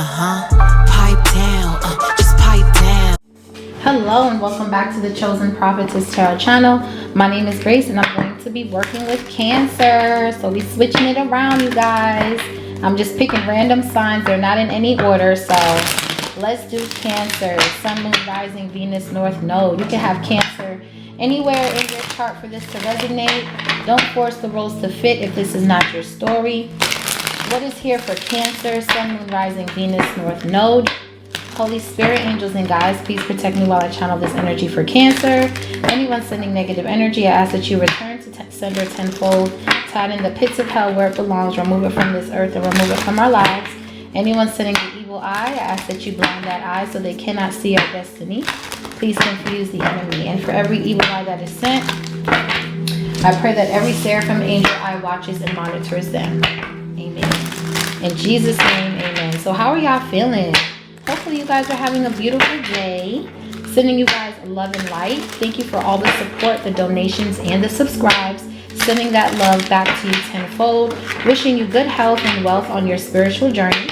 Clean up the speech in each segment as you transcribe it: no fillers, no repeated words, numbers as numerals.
Pipe down, just pipe down. Hello and welcome back to the Chosen Prophetess Tarot channel. My name is Grace and I'm going to be working with Cancer. So we switching it around, you guys. I'm just picking random signs. They're not in any order. So let's do Cancer. Sun, Moon, Rising, Venus, North Node. You can have Cancer anywhere in your chart for this to resonate. Don't force the roles to fit if this is not your story. What is here for Cancer? Sun, Moon, Rising, Venus, North Node. Holy Spirit, angels, and guides, please protect me while I channel this energy for Cancer. Anyone sending negative energy, I ask that you return to sender tenfold. Tie it in the pits of hell where it belongs. Remove it from this earth and remove it from our lives. Anyone sending the evil eye, I ask that you blind that eye so they cannot see our destiny. Please confuse the enemy. And for every evil eye that is sent, I pray that every seraphim angel eye watches and monitors them. Amen. In Jesus' name, amen. So how are y'all feeling? Hopefully you guys are having a beautiful day. Sending you guys love and light. Thank you for all the support, the donations, and the subscribes. Sending that love back to you tenfold. Wishing you good health and wealth on your spiritual journey.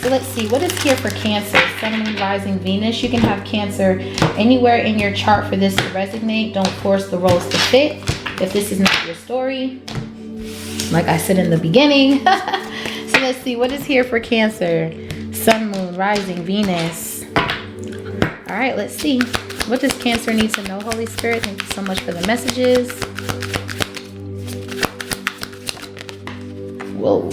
So let's see, what is here for Cancer? Sun, Moon, Rising, Venus. You can have Cancer anywhere in your chart for this to resonate. Don't force the roles to fit if this is not your story. Like I said in the beginning. So let's see, what is here for Cancer? Sun, Moon, Rising, Venus. All right, let's see. What does Cancer need to know, Holy Spirit? Thank you so much for the messages. Whoa.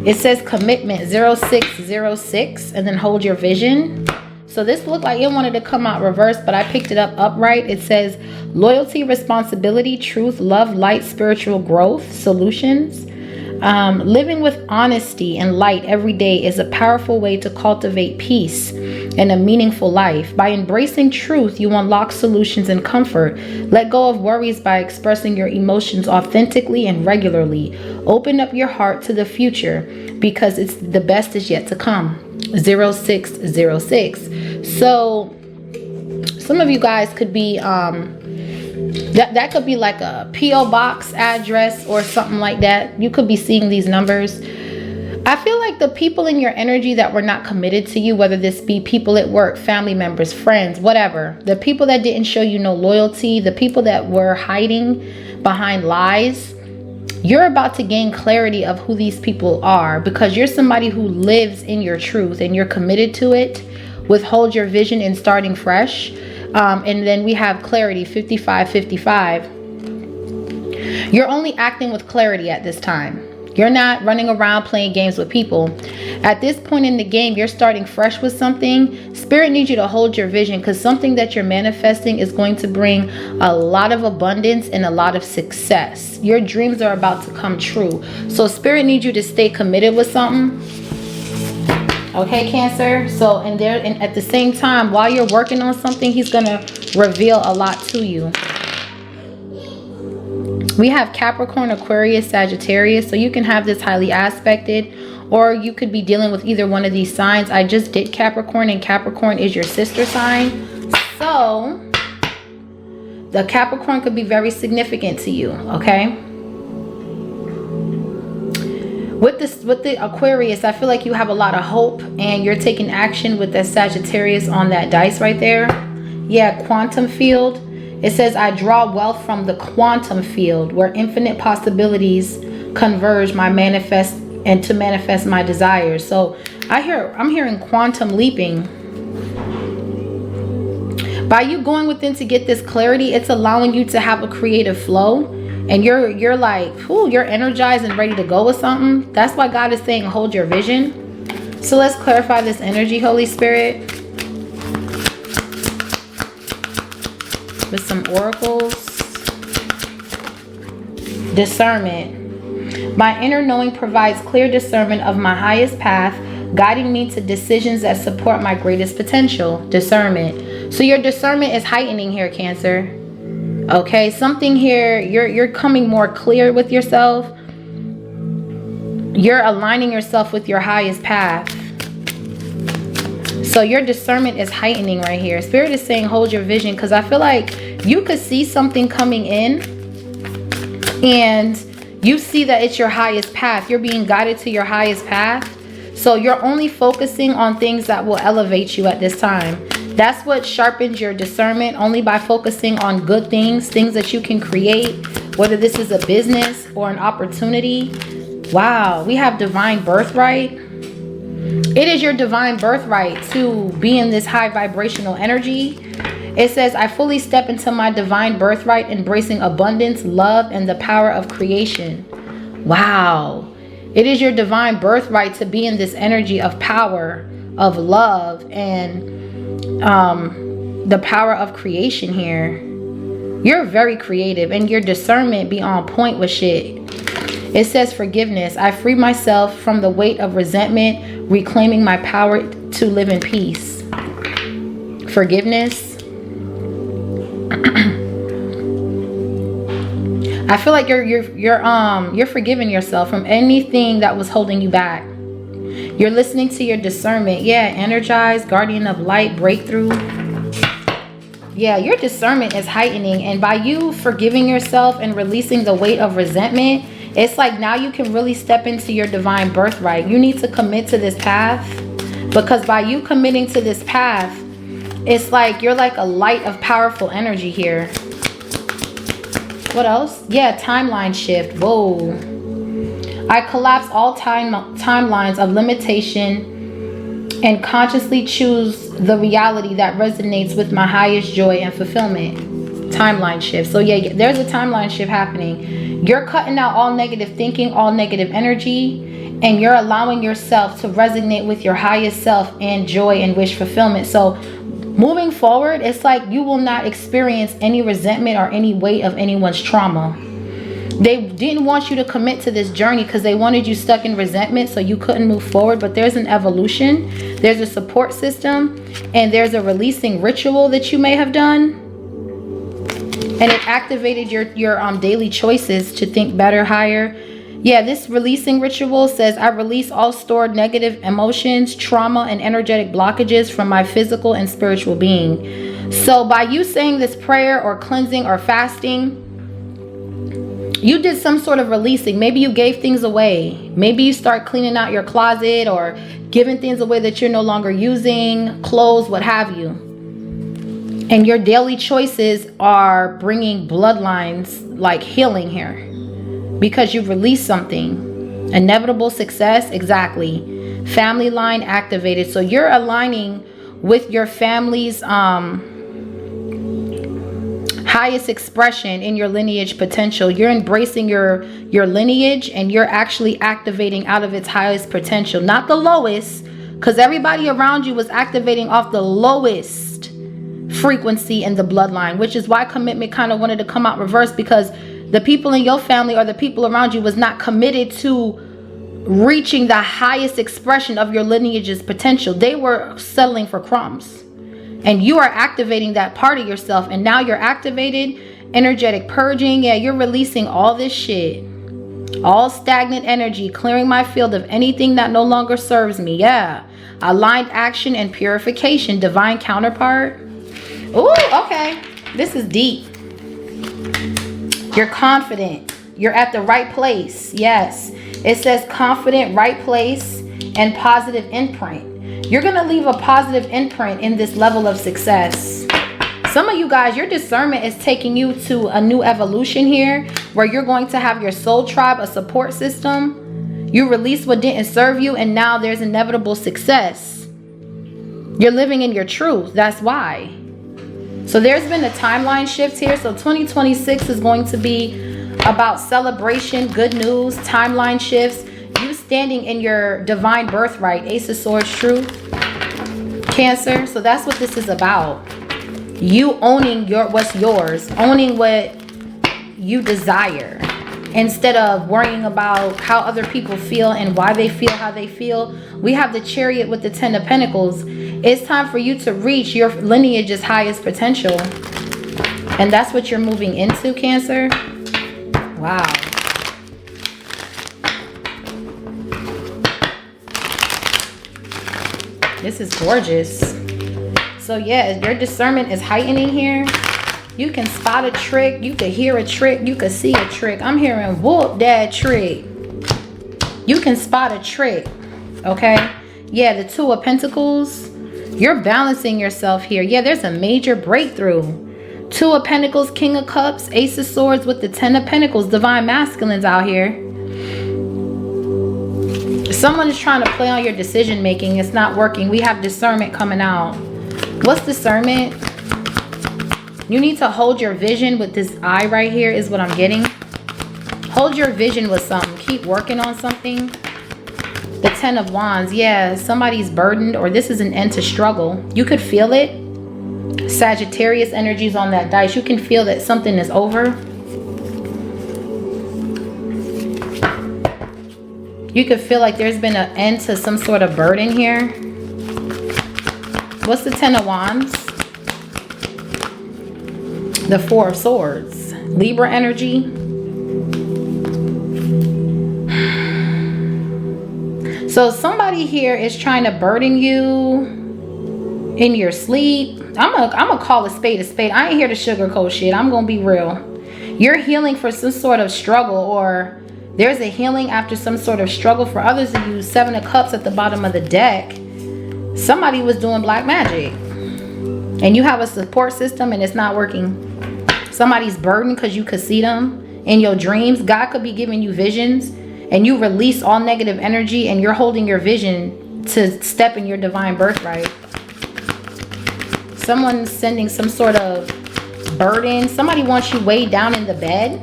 It says commitment 0606 and then hold your vision. So this looked like it wanted to come out reverse, but I picked it up upright. It says loyalty, responsibility, truth, love, light, spiritual growth, solutions. Living with honesty and light every day is a powerful way to cultivate peace and a meaningful life. By embracing truth, you unlock solutions and comfort. Let go of worries by expressing your emotions authentically and regularly. Open up your heart to the future because it's the best is yet to come. 0606. So some of you guys could be that could be like a P.O. box address or something like that. You could be seeing these numbers. I feel like the people in your energy that were not committed to you, whether this be people at work, family members, friends, whatever, the people that didn't show you no loyalty, the people that were hiding behind lies, you're about to gain clarity of who these people are because you're somebody who lives in your truth and you're committed to it. Withhold your vision and starting fresh. And then we have clarity 55-55. You're only acting with clarity at this time. You're not running around playing games with people. At this point in the game, you're starting fresh with something. Spirit needs you to hold your vision because something that you're manifesting is going to bring a lot of abundance and a lot of success. Your dreams are about to come true. So Spirit needs you to stay committed with something. Okay, Cancer. So and at the same time, while you're working on something, he's gonna reveal a lot to you. We have Capricorn, Aquarius, Sagittarius. So you can have this highly aspected, or you could be dealing with either one of these signs. I just did Capricorn, and Capricorn is your sister sign. So the Capricorn could be very significant to you, okay? With the Aquarius, I feel like you have a lot of hope and you're taking action with that Sagittarius on that dice right there. Yeah, quantum field. It says, I draw wealth from the quantum field where infinite possibilities converge to manifest my desires. So I'm hearing quantum leaping. By you going within to get this clarity, it's allowing you to have a creative flow. And you're like, ooh, you're energized and ready to go with something. That's why God is saying, hold your vision. So let's clarify this energy, Holy Spirit, with some oracles. Discernment. My inner knowing provides clear discernment of my highest path, guiding me to decisions that support my greatest potential. Discernment. So your discernment is heightening here, Cancer. Okay, something here, you're coming more clear with yourself. You're aligning yourself with your highest path. So your discernment is heightening right here. Spirit is saying hold your vision because I feel like you could see something coming in and you see that it's your highest path. You're being guided to your highest path. So you're only focusing on things that will elevate you at this time. That's what sharpens your discernment, only by focusing on good things, things that you can create, whether this is a business or an opportunity. Wow, we have divine birthright. It is your divine birthright to be in this high vibrational energy. It says, I fully step into my divine birthright, embracing abundance, love, and the power of creation. Wow. It is your divine birthright to be in this energy of power, of love, and the power of creation here. You're very creative, and your discernment be on point with shit. It says forgiveness. I free myself from the weight of resentment, reclaiming my power to live in peace. Forgiveness. I feel like you're forgiving yourself from anything that was holding you back. You're listening to your discernment. Yeah, energized, guardian of light, breakthrough. Yeah, your discernment is heightening, and by you forgiving yourself and releasing the weight of resentment, it's like now you can really step into your divine birthright. You need to commit to this path, because by you committing to this path, it's like you're like a light of powerful energy here. What else? Yeah, timeline shift. Whoa. I collapse all timelines of limitation and consciously choose the reality that resonates with my highest joy and fulfillment. Timeline shift. So yeah, there's a timeline shift happening. You're cutting out all negative thinking, all negative energy, and you're allowing yourself to resonate with your highest self and joy and wish fulfillment. So moving forward, it's like you will not experience any resentment or any weight of anyone's trauma. They didn't want you to commit to this journey because they wanted you stuck in resentment, so you couldn't move forward. But there's an evolution, there's a support system, and there's a releasing ritual that you may have done. And it activated your daily choices to think better, higher. Yeah, this releasing ritual says, I release all stored negative emotions, trauma, and energetic blockages from my physical and spiritual being. So by you saying this prayer or cleansing or fasting, you did some sort of releasing. Maybe you gave things away. Maybe you start cleaning out your closet or giving things away that you're no longer using, clothes, what have you. And your daily choices are bringing bloodlines like healing here, because you've released something. Inevitable success, exactly. Family line activated. So you're aligning with your family's highest expression in your lineage potential. You're embracing your lineage, and you're actually activating out of its highest potential, not the lowest, because everybody around you was activating off the lowest frequency in the bloodline, which is why commitment kind of wanted to come out reverse, because the people in your family or the people around you was not committed to reaching the highest expression of your lineage's potential. They were settling for crumbs. And you are activating that part of yourself. And now you're activated. Energetic purging. Yeah, you're releasing all this shit. All stagnant energy. Clearing my field of anything that no longer serves me. Yeah. Aligned action and purification. Divine counterpart. Ooh, okay. This is deep. You're confident. You're at the right place. Yes. It says confident, right place, and positive imprint. You're going to leave a positive imprint in this level of success. Some of you guys, your discernment is taking you to a new evolution here, where you're going to have your soul tribe, a support system. You release what didn't serve you, and now there's inevitable success. You're living in your truth. That's why. So there's been a timeline shift here. So 2026 is going to be about celebration, good news, timeline shifts. You standing in your divine birthright, Ace of Swords, truth, Cancer. So that's what this is about. You owning what's yours, owning what you desire, instead of worrying about how other people feel and why they feel how they feel. We have the Chariot with the 10 of Pentacles. It's time for you to reach your lineage's highest potential. And that's what you're moving into, Cancer. Wow. This is gorgeous. So yeah, your discernment is heightening here. You can spot a trick. You can hear a trick. You can see a trick. I'm hearing whoop that trick. You can spot a trick. Okay. Yeah, the Two of Pentacles. You're balancing yourself here. Yeah, there's a major breakthrough. Two of Pentacles, King of Cups, Ace of Swords with the Ten of Pentacles. Divine masculines out here. Someone is trying to play on your decision making. It's not working. We have discernment coming out. What's discernment? You need to hold your vision with this eye right here is what I'm getting. Hold your vision with something. Keep working on something. The Ten of Wands. Yeah, somebody's burdened, or this is an end to struggle. You could feel it. Sagittarius energies on that dice. You can feel that something is over. You could feel like there's been an end to some sort of burden here. What's the Ten of Wands? The Four of Swords. Libra energy. So somebody here is trying to burden you in your sleep. I'm gonna call a spade a spade. I ain't here to sugarcoat shit. I'm gonna be real. You're healing for some sort of struggle, or there's a healing after some sort of struggle. For others of you, Seven of Cups at the bottom of the deck. Somebody was doing black magic. And you have a support system and it's not working. Somebody's burdened because you could see them in your dreams. God could be giving you visions. And you release all negative energy and you're holding your vision to step in your divine birthright. Someone's sending some sort of burden. Somebody wants you weighed down in the bed.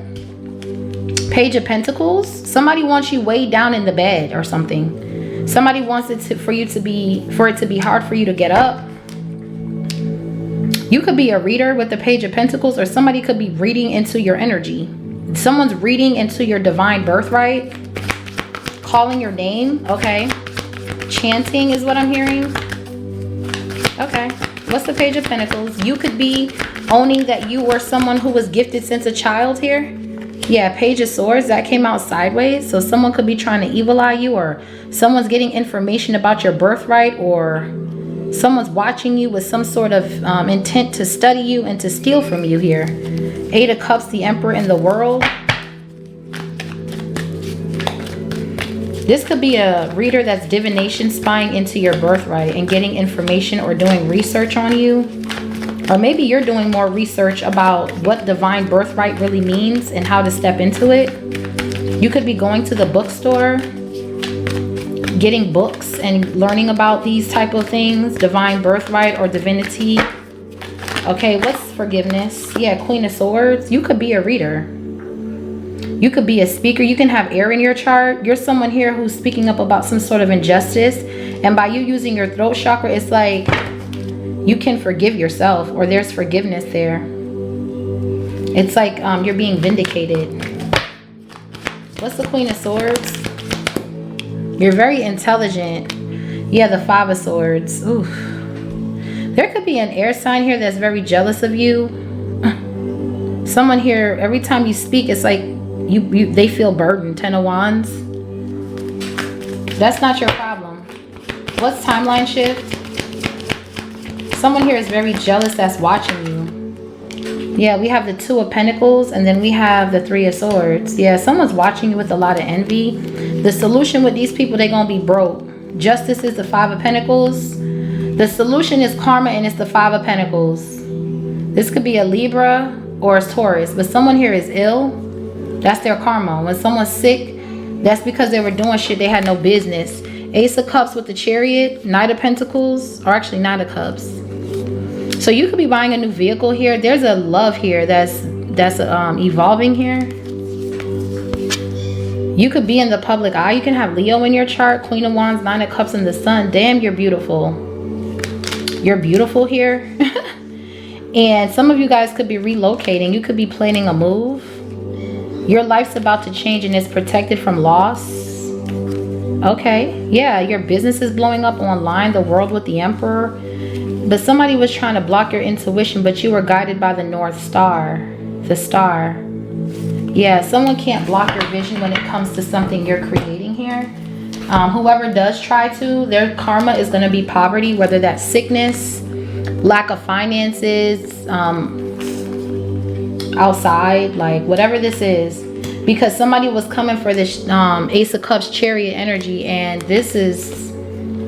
Page of Pentacles. Somebody wants you weighed down in the bed or something. Somebody wants for it to be hard for you to get up. You could be a reader with the Page of Pentacles, or somebody could be reading into your energy. Someone's reading into your divine birthright. Calling your name. Okay. Chanting is what I'm hearing. Okay. What's the Page of Pentacles? You could be owning that you were someone who was gifted since a child here. Yeah, Page of Swords. That came out sideways. So someone could be trying to evil eye you, or someone's getting information about your birthright, or someone's watching you with some sort of intent to study you and to steal from you here. Eight of Cups, the Emperor in the World. This could be a reader that's divination spying into your birthright and getting information or doing research on you. Or maybe you're doing more research about what divine birthright really means and how to step into it. You could be going to the bookstore, getting books and learning about these type of things, divine birthright or divinity. Okay, what's forgiveness? Yeah, Queen of Swords. You could be a reader. You could be a speaker. You can have air in your chart. You're someone here who's speaking up about some sort of injustice. And by you using your throat chakra, it's like you can forgive yourself, or there's forgiveness there. It's like you're being vindicated. What's the Queen of Swords? You're very intelligent. Yeah, the Five of Swords. Oof. There could be an air sign here that's very jealous of you. Someone here, every time you speak, it's like they feel burdened. Ten of Wands. That's not your problem. What's timeline shift? Someone here is very jealous that's watching you. Yeah, we have the Two of Pentacles, and then we have the Three of Swords. Yeah, someone's watching you with a lot of envy. The solution with these people, they're gonna be broke. Justice is the Five of Pentacles. The solution is karma, and it's the Five of Pentacles. This could be a Libra or a Taurus, but someone here is ill. That's their karma. When someone's sick, that's because they were doing shit they had no business. Ace of Cups with the Chariot, Knight of Pentacles, or actually Knight of Cups. So you could be buying a new vehicle here. There's a love here that's evolving here. You could be in the public eye. You can have Leo in your chart. Queen of Wands, Nine of Cups, and the Sun. Damn, you're beautiful. You're beautiful here. And some of you guys could be relocating. You could be planning a move. Your life's about to change and it's protected from loss. Okay. Yeah, your business is blowing up online. The World with the Emperor. But somebody was trying to block your intuition, but you were guided by the North Star. The star. Yeah, someone can't block your vision when it comes to something you're creating here. Whoever does try to, their karma is going to be poverty, whether that's sickness, lack of finances, outside, like whatever this is. Because somebody was coming for this Ace of Cups Chariot energy, and this is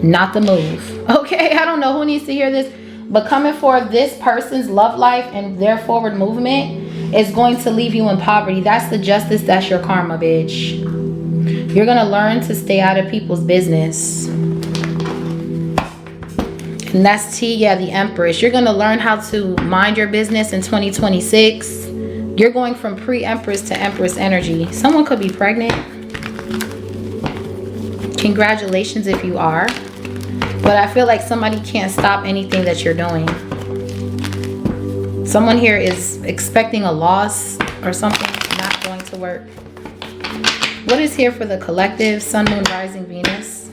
not the move. Okay, I don't know who needs to hear this, but coming for this person's love life and their forward movement is going to leave you in poverty. That's the justice. That's your karma, bitch. You're going to learn to stay out of people's business. And that's T, yeah, the Empress. You're going to learn how to mind your business in 2026. You're going from pre-Empress to Empress energy. Someone could be pregnant. Congratulations if you are. But I feel like somebody can't stop anything that you're doing. Someone here is expecting a loss or something not going to work. What is here for the collective? Sun, Moon, Rising, Venus.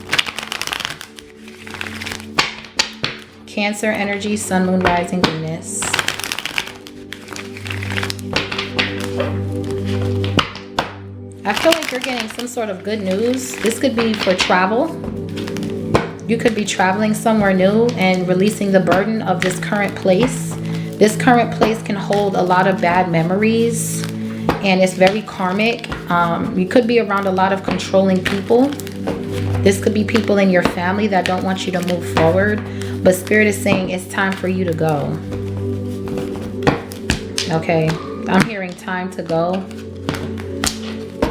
Cancer energy, Sun, Moon, Rising, Venus. I feel like you're getting some sort of good news. This could be for travel. You could be traveling somewhere new and releasing the burden of this current place. This current place can hold a lot of bad memories and it's very karmic. You could be around a lot of controlling people. This could be people in your family that don't want you to move forward, but Spirit is saying it's time for you to go. Okay, I'm hearing time to go.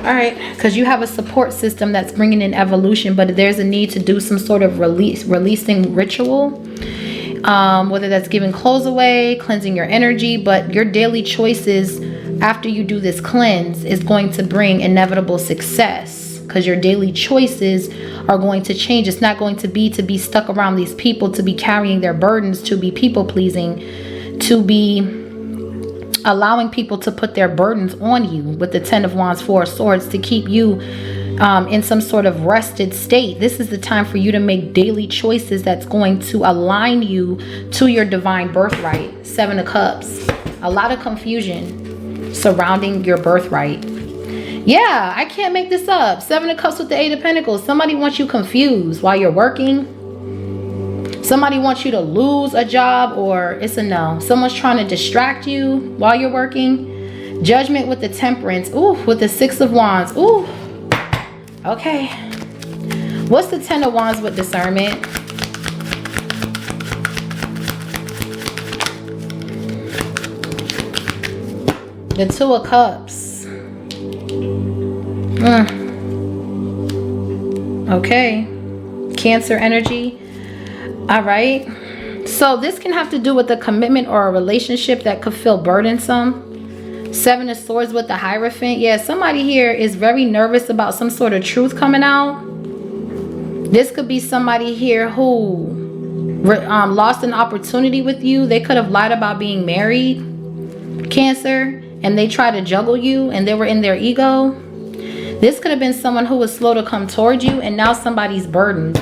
All right, because you have a support system that's bringing in evolution, but there's a need to do some sort of releasing ritual, whether that's giving clothes away, cleansing your energy, but your daily choices after you do this cleanse is going to bring inevitable success because your daily choices are going to change. It's not going to be stuck around these people, to be carrying their burdens, to be people pleasing, to be allowing people to put their burdens on you with the 10 of Wands, 4 of Swords, to keep you in some sort of rested state. This is the time for you to make daily choices that's going to align you to your divine birthright. 7 of Cups. A lot of confusion surrounding your birthright. Yeah, I can't make this up. 7 of Cups with the 8 of Pentacles. Somebody wants you confused while you're working. Somebody wants you to lose a job, or it's a no. Someone's trying to distract you while you're working. Judgment with the Temperance. Ooh, with the 6 of Wands. Ooh. Okay. What's the 10 of Wands with discernment? The 2 of Cups. Okay. Cancer energy. All right, so this can have to do with a commitment or a relationship that could feel burdensome. 7 of Swords with the Hierophant. Yeah, somebody here is very nervous about some sort of truth coming out. This could be somebody here who lost an opportunity with you. They could have lied about being married, Cancer, and they tried to juggle you and they were in their ego. This could have been someone who was slow to come toward you and now somebody's burdened.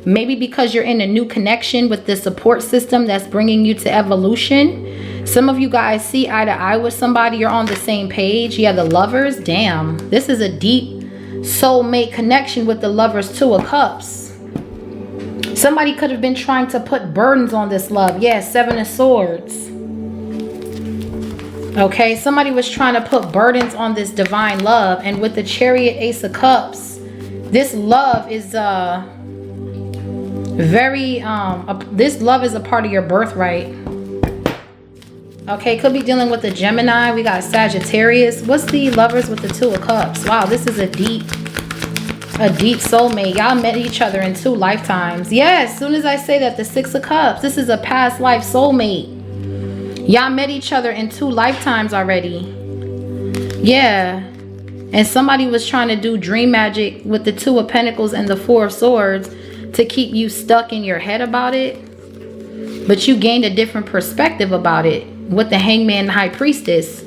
Maybe because you're in a new connection with the support system that's bringing you to evolution. Some of you guys see eye to eye with somebody. You're on the same page. Yeah, the Lovers. Damn. This is a deep soulmate connection with the Lovers. 2 of Cups. Somebody could have been trying to put burdens on this love. Yeah, 7 of Swords. Okay, somebody was trying to put burdens on this divine love. And with the Chariot, Ace of Cups, this love is... this love is a part of your birthright. Okay, could be dealing with a Gemini. We got Sagittarius. What's the Lovers with the 2 of Cups? Wow, this is a deep soulmate. Y'all met each other in 2 lifetimes. Yes, as soon as I say that, the 6 of Cups, this is a past life soulmate. Y'all met each other in 2 lifetimes already. Yeah, and somebody was trying to do dream magic with the 2 of Pentacles and the 4 of Swords to keep you stuck in your head about it, but you gained a different perspective about it with the Hangman and High Priestess,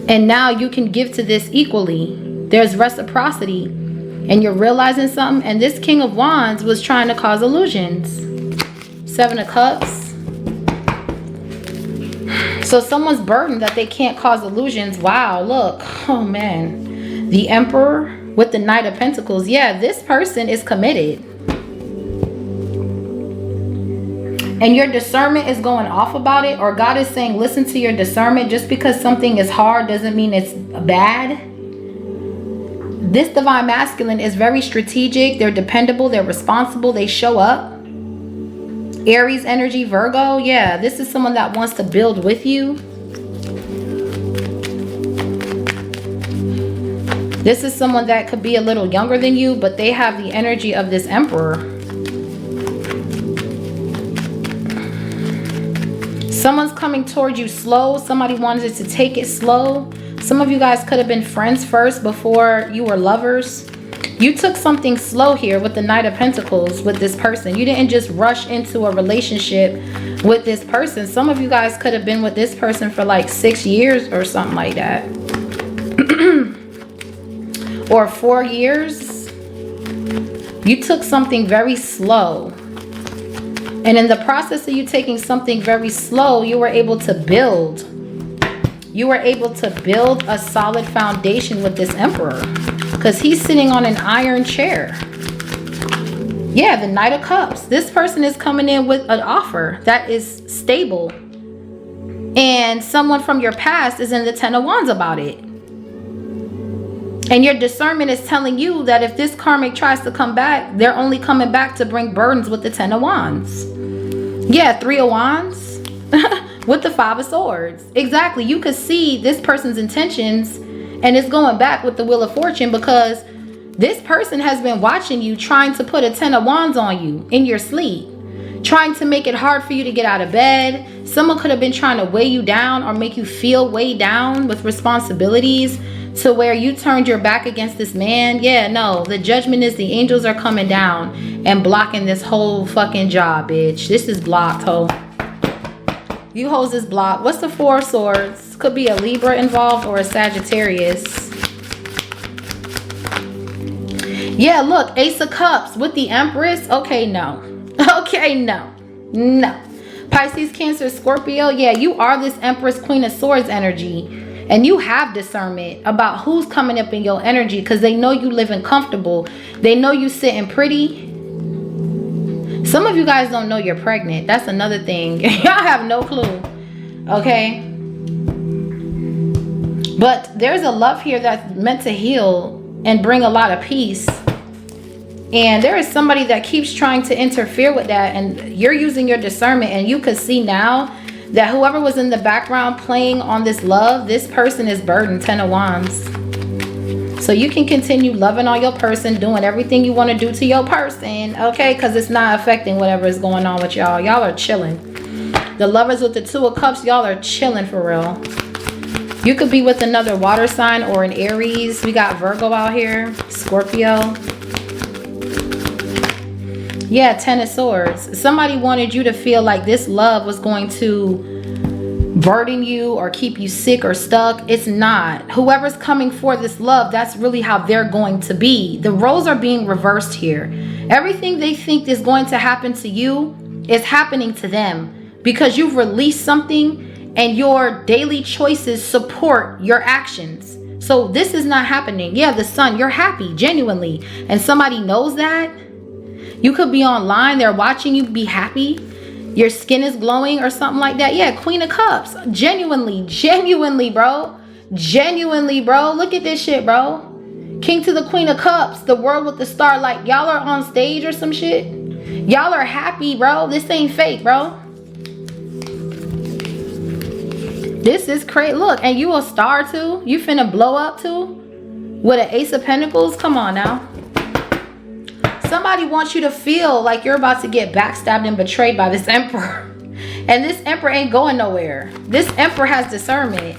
and now you can give to this equally. There's reciprocity and you're realizing something. And this King of Wands was trying to cause illusions. 7 of Cups. So someone's burdened that they can't cause illusions. Wow, look. Oh man, the Emperor with the Knight of Pentacles. Yeah, this person is committed. And your discernment is going off about it, or God is saying, listen to your discernment. Just because something is hard doesn't mean it's bad. This divine masculine is very strategic. They're dependable. They're responsible. They show up. Aries energy, Virgo. Yeah, this is someone that wants to build with you. This is someone that could be a little younger than you, but they have the energy of this Emperor. Someone's coming towards you slow. Somebody wanted to take it slow. Some of you guys could have been friends first before you were lovers. You took something slow here with the Knight of Pentacles with this person. You didn't just rush into a relationship with this person. Some of you guys could have been with this person for like 6 years or something like that. Or 4 years. You took something very slow. And in the process of you taking something very slow, you were able to build. You were able to build a solid foundation with this Emperor. Because he's sitting on an iron chair. Yeah, the Knight of Cups. This person is coming in with an offer that is stable. And someone from your past is in the Ten of Wands about it. And your discernment is telling you that if this karmic tries to come back, they're only coming back to bring burdens with the Ten of Wands. Yeah, Three of Wands with the Five of Swords. Exactly. You could see this person's intentions, and it's going back with the Wheel of Fortune because this person has been watching you, trying to put a Ten of Wands on you in your sleep, trying to make it hard for you to get out of bed. Someone could have been trying to weigh you down or make you feel weighed down with responsibilities to where you turned your back against this man. Yeah, no, the judgment is the angels are coming down and blocking this whole fucking job, bitch. This is blocked, ho. You hoes is blocked. What's the Four of Swords? Could be a Libra involved or a Sagittarius. Yeah, look, Ace of Cups with the Empress. Okay, no. Okay, no. No. Pisces, Cancer, Scorpio. Yeah, you are this Empress, Queen of Swords energy. And you have discernment about who's coming up in your energy because they know you living comfortable. They know you sitting pretty. Some of you guys don't know you're pregnant. That's another thing. Y'all have no clue. Okay? But there's a love here that's meant to heal and bring a lot of peace. And there is somebody that keeps trying to interfere with that. And you're using your discernment. And you could see now that whoever was in the background playing on this love, this person is burdened. Ten of Wands. So you can continue loving on your person, doing everything you want to do to your person, okay? Because it's not affecting whatever is going on with y'all. Y'all are chilling. The Lovers with the Two of Cups, y'all are chilling for real. You could be with another water sign or an Aries. We got Virgo out here, Scorpio. Yeah, Ten of Swords. Somebody wanted you to feel like this love was going to burden you or keep you sick or stuck. It's not. Whoever's coming for this love, that's really how they're going to be. The roles are being reversed here. Everything they think is going to happen to you is happening to them because you've released something and your daily choices support your actions. So this is not happening. Yeah, the Sun, you're happy, genuinely. And somebody knows that. You could be online, they're watching you be happy. Your skin is glowing or something like that. Yeah, Queen of Cups. Genuinely, bro. Genuinely, bro. Look at this shit, bro. King to the Queen of Cups. The World with the Star. Like, y'all are on stage or some shit. Y'all are happy, bro. This ain't fake, bro. This is crazy. Look, and you a star too? You finna blow up too? With an Ace of Pentacles? Come on now. Somebody wants you to feel like you're about to get backstabbed and betrayed by this Emperor. And this Emperor ain't going nowhere. This Emperor has discernment.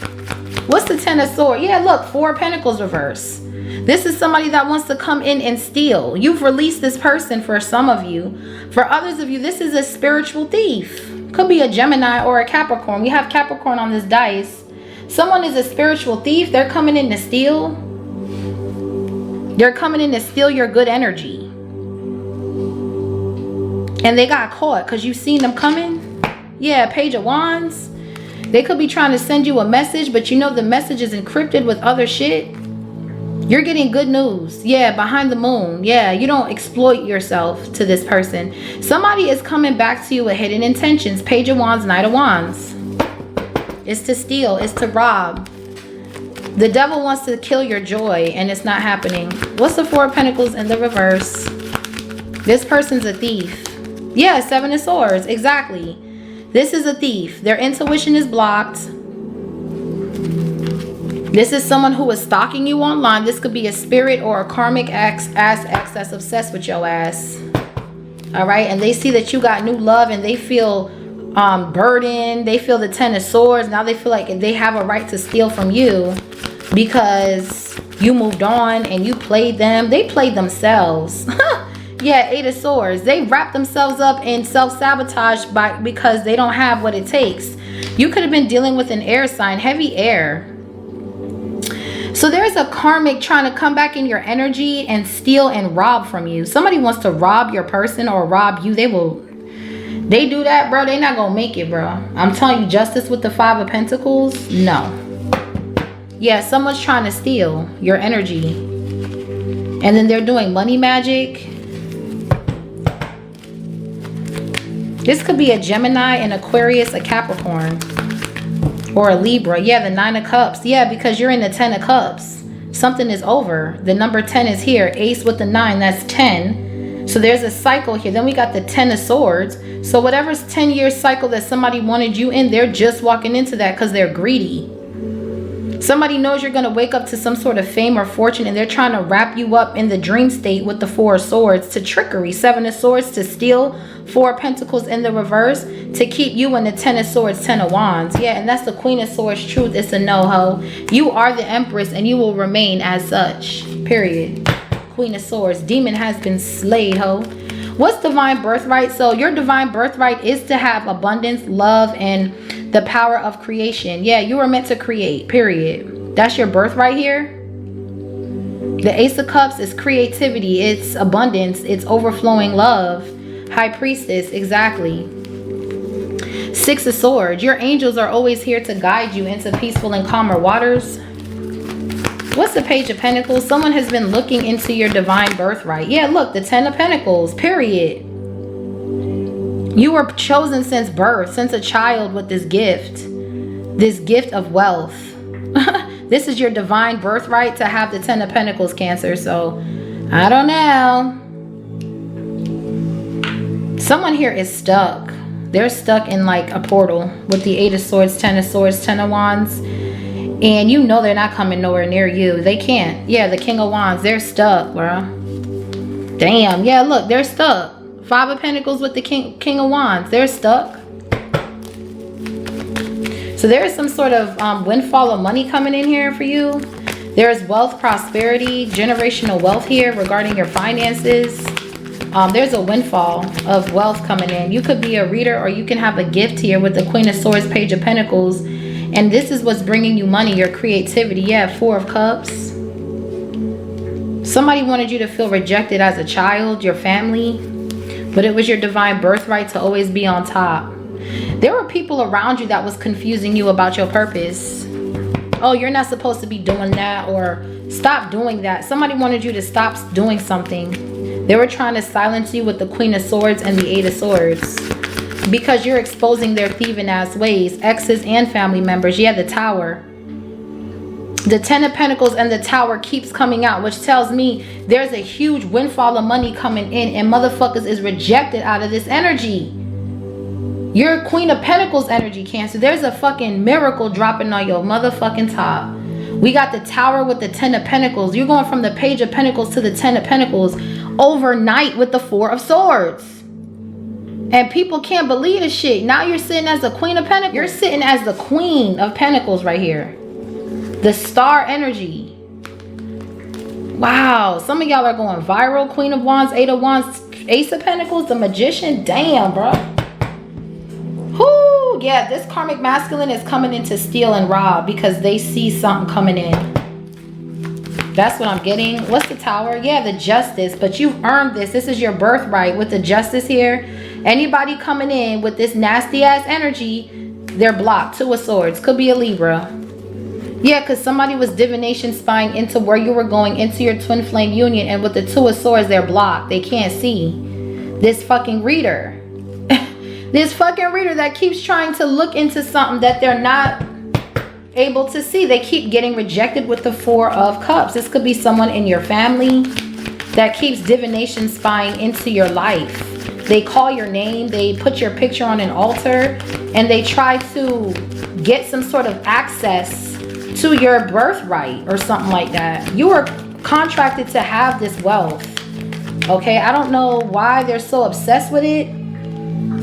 What's the Ten of Swords? Yeah, look, Four of Pentacles reverse. This is somebody that wants to come in and steal. You've released this person for some of you. For others of you, this is a spiritual thief. Could be a Gemini or a Capricorn. We have Capricorn on this dice. Someone is a spiritual thief. They're coming in to steal. They're coming in to steal your good energy. And they got caught because you seen them coming. Yeah, Page of Wands. They could be trying to send you a message, but you know the message is encrypted with other shit. You're getting good news. Yeah, behind the moon. Yeah, you don't exploit yourself to this person. Somebody is coming back to you with hidden intentions. Page of Wands, Knight of Wands. It's to steal. It's to rob. The devil wants to kill your joy, and it's not happening. What's the Four of Pentacles in the reverse? This person's a thief. Yeah, Seven of Swords. Exactly. This is a thief. Their intuition is blocked. This is someone who is stalking you online. This could be a spirit or a karmic ex that's obsessed with your ass. All right, and they see that you got new love, and they feel burdened. They feel the Ten of Swords. Now they feel like they have a right to steal from you because you moved on and you played them. They played themselves. Yeah, Eight of Swords. They wrap themselves up in self-sabotage because they don't have what it takes. You could have been dealing with an air sign, heavy air. So there's a karmic trying to come back in your energy and steal and rob from you. Somebody wants to rob your person or rob you. They do that, bro. They're not gonna make it, bro. I'm telling you, justice with the Five of Pentacles, no. Yeah, someone's trying to steal your energy. And then they're doing money magic. This could be a Gemini, an Aquarius, a Capricorn, or a Libra. Yeah, the Nine of Cups. Yeah, because you're in the Ten of Cups. Something is over. The number 10 is here. Ace with the 9, that's 10. So there's a cycle here. Then we got the Ten of Swords. So whatever's 10-year cycle that somebody wanted you in, they're just walking into that because they're greedy. Somebody knows you're going to wake up to some sort of fame or fortune, and they're trying to wrap you up in the dream state with the Four of Swords to trickery. Seven of Swords to steal. Four of Pentacles in the reverse to keep you in the Ten of Swords, Ten of Wands. Yeah, and that's the Queen of Swords truth. It's a no-ho. You are the Empress, and you will remain as such. Period. Queen of Swords. Demon has been slayed, ho. What's divine birthright? So your divine birthright is to have abundance, love, and the power of creation. Yeah, you were meant to create, period. That's your birthright here. The Ace of Cups is creativity. It's abundance. It's overflowing love. High Priestess, exactly. Six of Swords. Your angels are always here to guide you into peaceful and calmer waters. What's the Page of Pentacles? Someone has been looking into your divine birthright. Yeah, look, the Ten of Pentacles, period. You were chosen since birth, since a child with this gift of wealth. This is your divine birthright to have the Ten of Pentacles, Cancer. So, I don't know. Someone here is stuck. They're stuck in like a portal with the Eight of Swords, Ten of Swords, Ten of Wands. And you know they're not coming nowhere near you. They can't. Yeah, the King of Wands. They're stuck, bro. Damn. Yeah, look. They're stuck. Five of Pentacles with the King of Wands. They're stuck. So there is some sort of windfall of money coming in here for you. There is wealth, prosperity, generational wealth here regarding your finances. There's a windfall of wealth coming in. You could be a reader, or you can have a gift here with the Queen of Swords, Page of Pentacles. And this is what's bringing you money, your creativity. Yeah, Four of Cups. Somebody wanted you to feel rejected as a child, your family. But it was your divine birthright to always be on top. There were people around you that was confusing you about your purpose. Oh, you're not supposed to be doing that, or stop doing that. Somebody wanted you to stop doing something. They were trying to silence you with the Queen of Swords and the Eight of Swords. Because you're exposing their thieving ass ways. Exes and family members. Yeah, the Tower. The Ten of Pentacles and the Tower keeps coming out, which tells me there's a huge windfall of money coming in, and motherfuckers is rejected out of this energy. You're Queen of Pentacles energy, Cancer. There's a fucking miracle dropping on your motherfucking top. We got the Tower with the Ten of Pentacles. You're going from the Page of Pentacles to the Ten of Pentacles overnight with the Four of Swords. And people can't believe this shit. Now you're sitting as the Queen of Pentacles. You're sitting as the Queen of Pentacles right here. The Star energy. Wow. Some of y'all are going viral. Queen of Wands, Eight of Wands, Ace of Pentacles, the Magician. Damn, bro. Whoo. Yeah, this karmic masculine is coming in to steal and rob because they see something coming in. That's what I'm getting. What's the Tower? Yeah, the Justice. But you've earned this. This is your birthright with the Justice here. Anybody coming in with this nasty ass energy, they're blocked. Two of Swords. Could be a Libra. Yeah, because somebody was divination spying into where you were going, into your twin flame union. And with the Two of Swords, they're blocked. They can't see. This fucking reader. This fucking reader that keeps trying to look into something that they're not able to see. They keep getting rejected with the Four of Cups. This could be someone in your family that keeps divination spying into your life. They call your name, they put your picture on an altar, and they try to get some sort of access to your birthright or something like that. You are contracted to have this wealth. Okay, I don't know why they're so obsessed with it.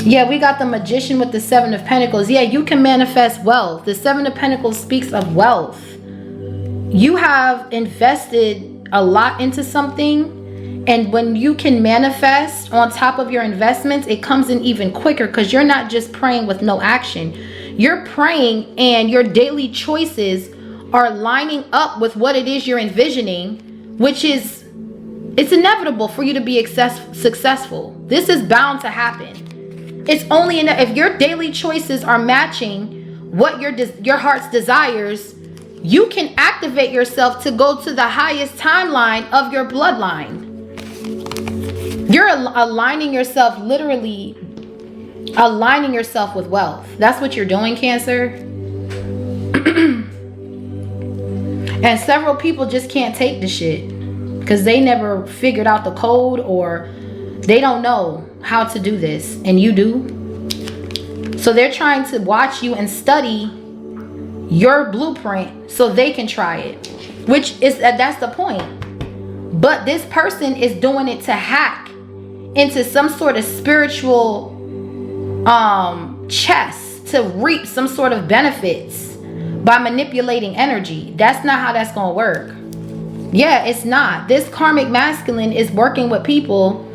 Yeah, we got the Magician with the Seven of Pentacles. Yeah, you can manifest wealth. The Seven of Pentacles speaks of wealth. You have invested a lot into something, and when you can manifest on top of your investments, it comes in even quicker because you're not just praying with no action. You're praying and your daily choices are lining up with what it is you're envisioning, which is, it's inevitable for you to be successful. This is bound to happen. It's only if your daily choices are matching what your heart's desires, you can activate yourself to go to the highest timeline of your bloodline. You're aligning yourself, literally aligning yourself with wealth. That's what you're doing, Cancer. And several people just can't take the shit because they never figured out the code, or they don't know how to do this, and you do. So they're trying to watch you and study your blueprint so they can try it, which is that's the point. But this person is doing it to hack into some sort of spiritual chess to reap some sort of benefits by manipulating energy. That's not how that's gonna work. Yeah, it's not. This karmic masculine is working with people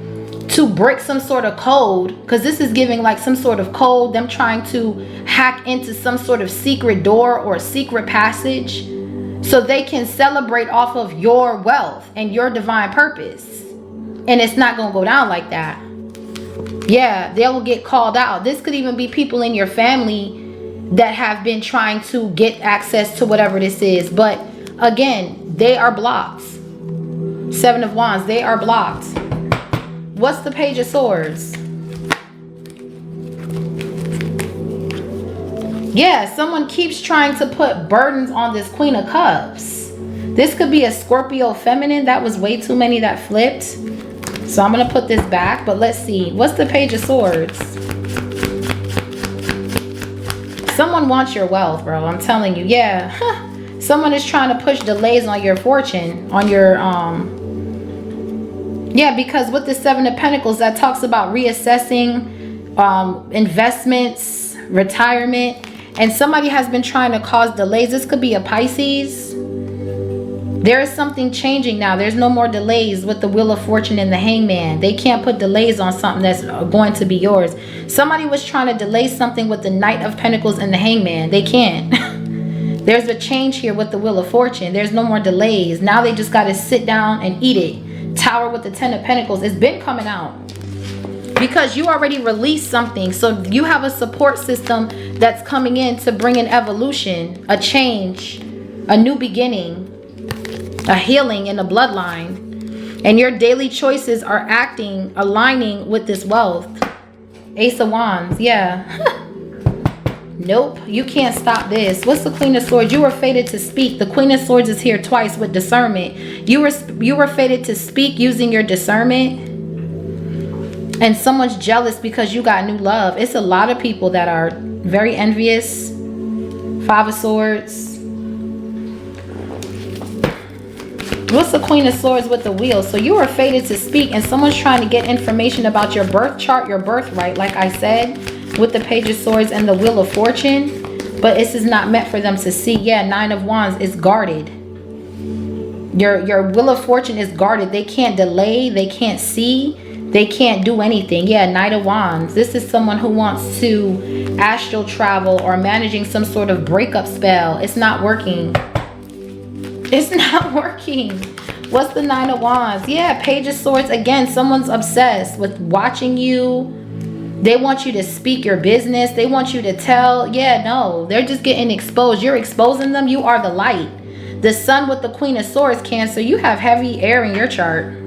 to break some sort of code, because this is giving like some sort of code, them trying to hack into some sort of secret door or secret passage so they can celebrate off of your wealth and your divine purpose. And it's not gonna go down like that. Yeah, they will get called out. This could even be people in your family that have been trying to get access to whatever this is, but again, they are blocked. Seven of Wands, they are blocked. What's the Page of Swords? Yeah, someone keeps trying to put burdens on this Queen of Cups. This could be a Scorpio feminine. That was way too many that flipped. So I'm going to put this back, but let's see. What's the Page of Swords? Someone wants your wealth, bro. I'm telling you. Yeah. Someone is trying to push delays on your fortune, on your yeah, because with the Seven of Pentacles, that talks about reassessing investments, retirement, and somebody has been trying to cause delays. This could be a Pisces. There is something changing now. There's no more delays with the Wheel of Fortune and the Hangman. They can't put delays on something that's going to be yours. Somebody was trying to delay something with the Knight of Pentacles and the Hangman. They can't. There's a change here with the Wheel of Fortune. There's no more delays. Now they just got to sit down and eat it. Tower with the Ten of Pentacles. It's been coming out because you already released something. So you have a support system that's coming in to bring an evolution, a change, a new beginning, a healing in the bloodline. And your daily choices are aligning with this wealth. Ace of Wands. Yeah. Nope, you can't stop this. What's the Queen of Swords? You were fated to speak. The Queen of Swords is here twice with discernment. You were fated to speak using your discernment. And someone's jealous because you got new love. It's a lot of people that are very envious. Five of Swords. What's the Queen of Swords with the Wheel? So you were fated to speak, and someone's trying to get information about your birth chart, your birthright, like I said, with the Page of Swords and the Wheel of Fortune. But this is not meant for them to see. Yeah, Nine of Wands is guarded. Your Wheel of Fortune is guarded. They can't delay. They can't see. They can't do anything. Yeah, Knight of Wands. This is someone who wants to astral travel or managing some sort of breakup spell. It's not working. It's not working. What's the Nine of Wands? Yeah, Page of Swords. Again, someone's obsessed with watching you. They want you to speak your business. They want you to tell. Yeah, no, they're just getting exposed. You're exposing them. You are the light. The Sun with the Queen of Swords, Cancer. You have heavy air in your chart.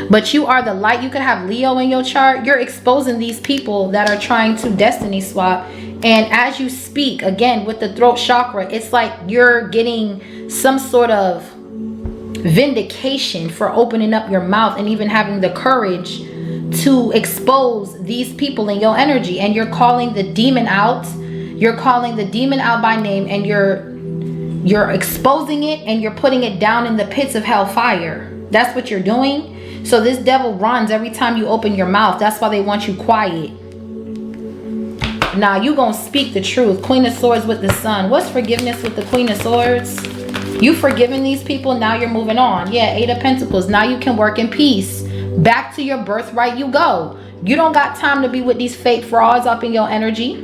But you are the light. You could have Leo in your chart. You're exposing these people that are trying to destiny swap And as you speak, again, with the throat chakra, it's like you're getting some sort of vindication for opening up your mouth and even having the courage to expose these people in your energy. And you're calling the demon out. You're calling the demon out by name, and you're exposing it, and you're putting it down in the pits of hellfire. That's what you're doing. So this devil runs every time you open your mouth. That's why they want you quiet. Now you gonna speak the truth. Queen of Swords with the Sun. What's forgiveness with the Queen of Swords? You forgiven these people, now you're moving on. Yeah, 8 of Pentacles. Now you can work in peace. Back to your birthright you go. You don't got time to be with these fake frauds up in your energy.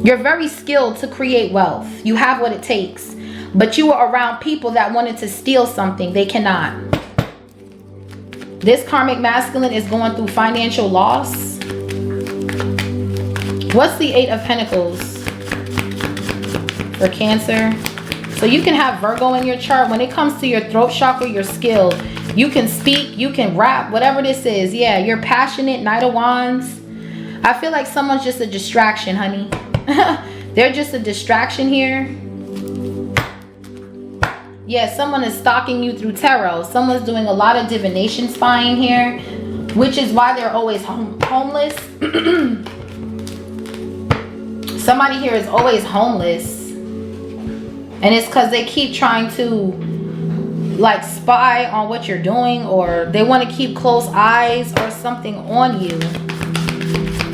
You're very skilled to create wealth. You have what it takes. But you were around people that wanted to steal something. They cannot. This karmic masculine is going through financial loss. What's the 8 of Pentacles for Cancer? So you can have Virgo in your chart. When it comes to your throat chakra, you're skilled. You can speak, you can rap, whatever this is. Yeah, you're passionate. Knight of Wands. I feel like someone's just a distraction, honey. They're just a distraction here. Yeah, someone is stalking you through tarot. Someone's doing a lot of divination spying here, which is why they're always homeless. Somebody here is always homeless, and it's because they keep trying to like spy on what you're doing, or they want to keep close eyes or something on you.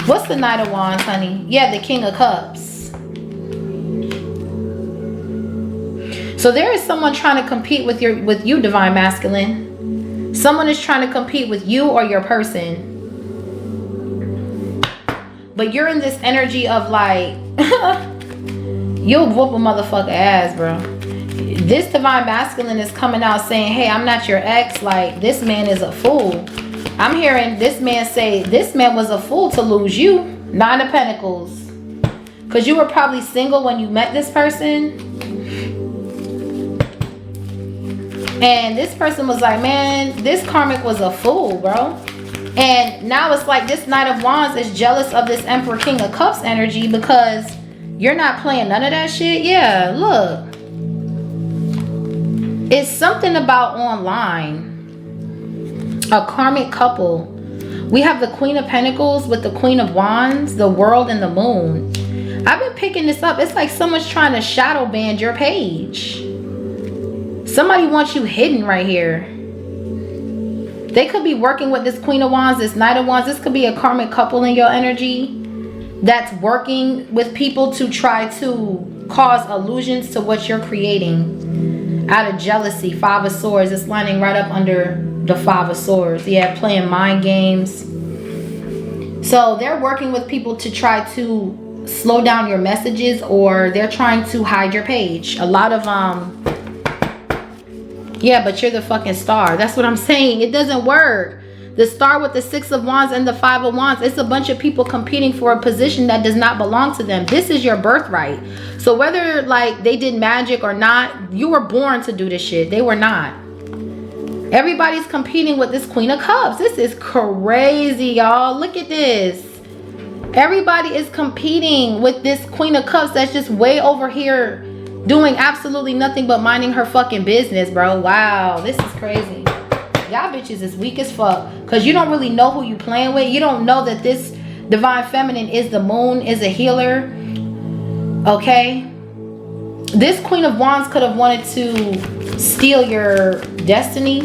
What's the Knight of Wands, honey? Yeah, the King of Cups. So there is someone trying to compete with you, Divine Masculine. Someone is trying to compete with you or your person. But you're in this energy of like, you'll whoop a motherfucker ass, bro. This Divine Masculine is coming out saying, hey, I'm not your ex. Like, this man is a fool. I'm hearing this man say, this man was a fool to lose you. 9 of Pentacles. Because you were probably single when you met this person. And this person was like, man, this karmic was a fool, bro. And now it's like this Knight of Wands is jealous of this Emperor King of Cups energy because you're not playing none of that shit. Yeah, look. It's something about online. A karmic couple. We have the Queen of Pentacles with the Queen of Wands, the World, and the Moon. I've been picking this up. It's like someone's trying to shadow ban your page. Somebody wants you hidden right here. They could be working with this Queen of Wands, this Knight of Wands. This could be a karmic couple in your energy that's working with people to try to cause illusions to what you're creating out of jealousy. 5 of Swords. It's lining right up under the 5 of Swords. Yeah, playing mind games. So they're working with people to try to slow down your messages, or they're trying to hide your page. A lot of yeah, but you're the fucking star. That's what I'm saying. It doesn't work. The star with the 6 of Wands and the 5 of Wands, it's a bunch of people competing for a position that does not belong to them. This is your birthright. So whether like they did magic or not, you were born to do this shit. They were not. Everybody's competing with this Queen of Cups. This is crazy, y'all. Look at this. Everybody is competing with this Queen of Cups that's just way over here doing absolutely nothing but minding her fucking business, bro. Wow, this is crazy. Y'all bitches is weak as fuck because you don't really know who you playing with. You don't know that this Divine Feminine is the Moon, is a healer. Okay? This Queen of Wands could have wanted to steal your destiny.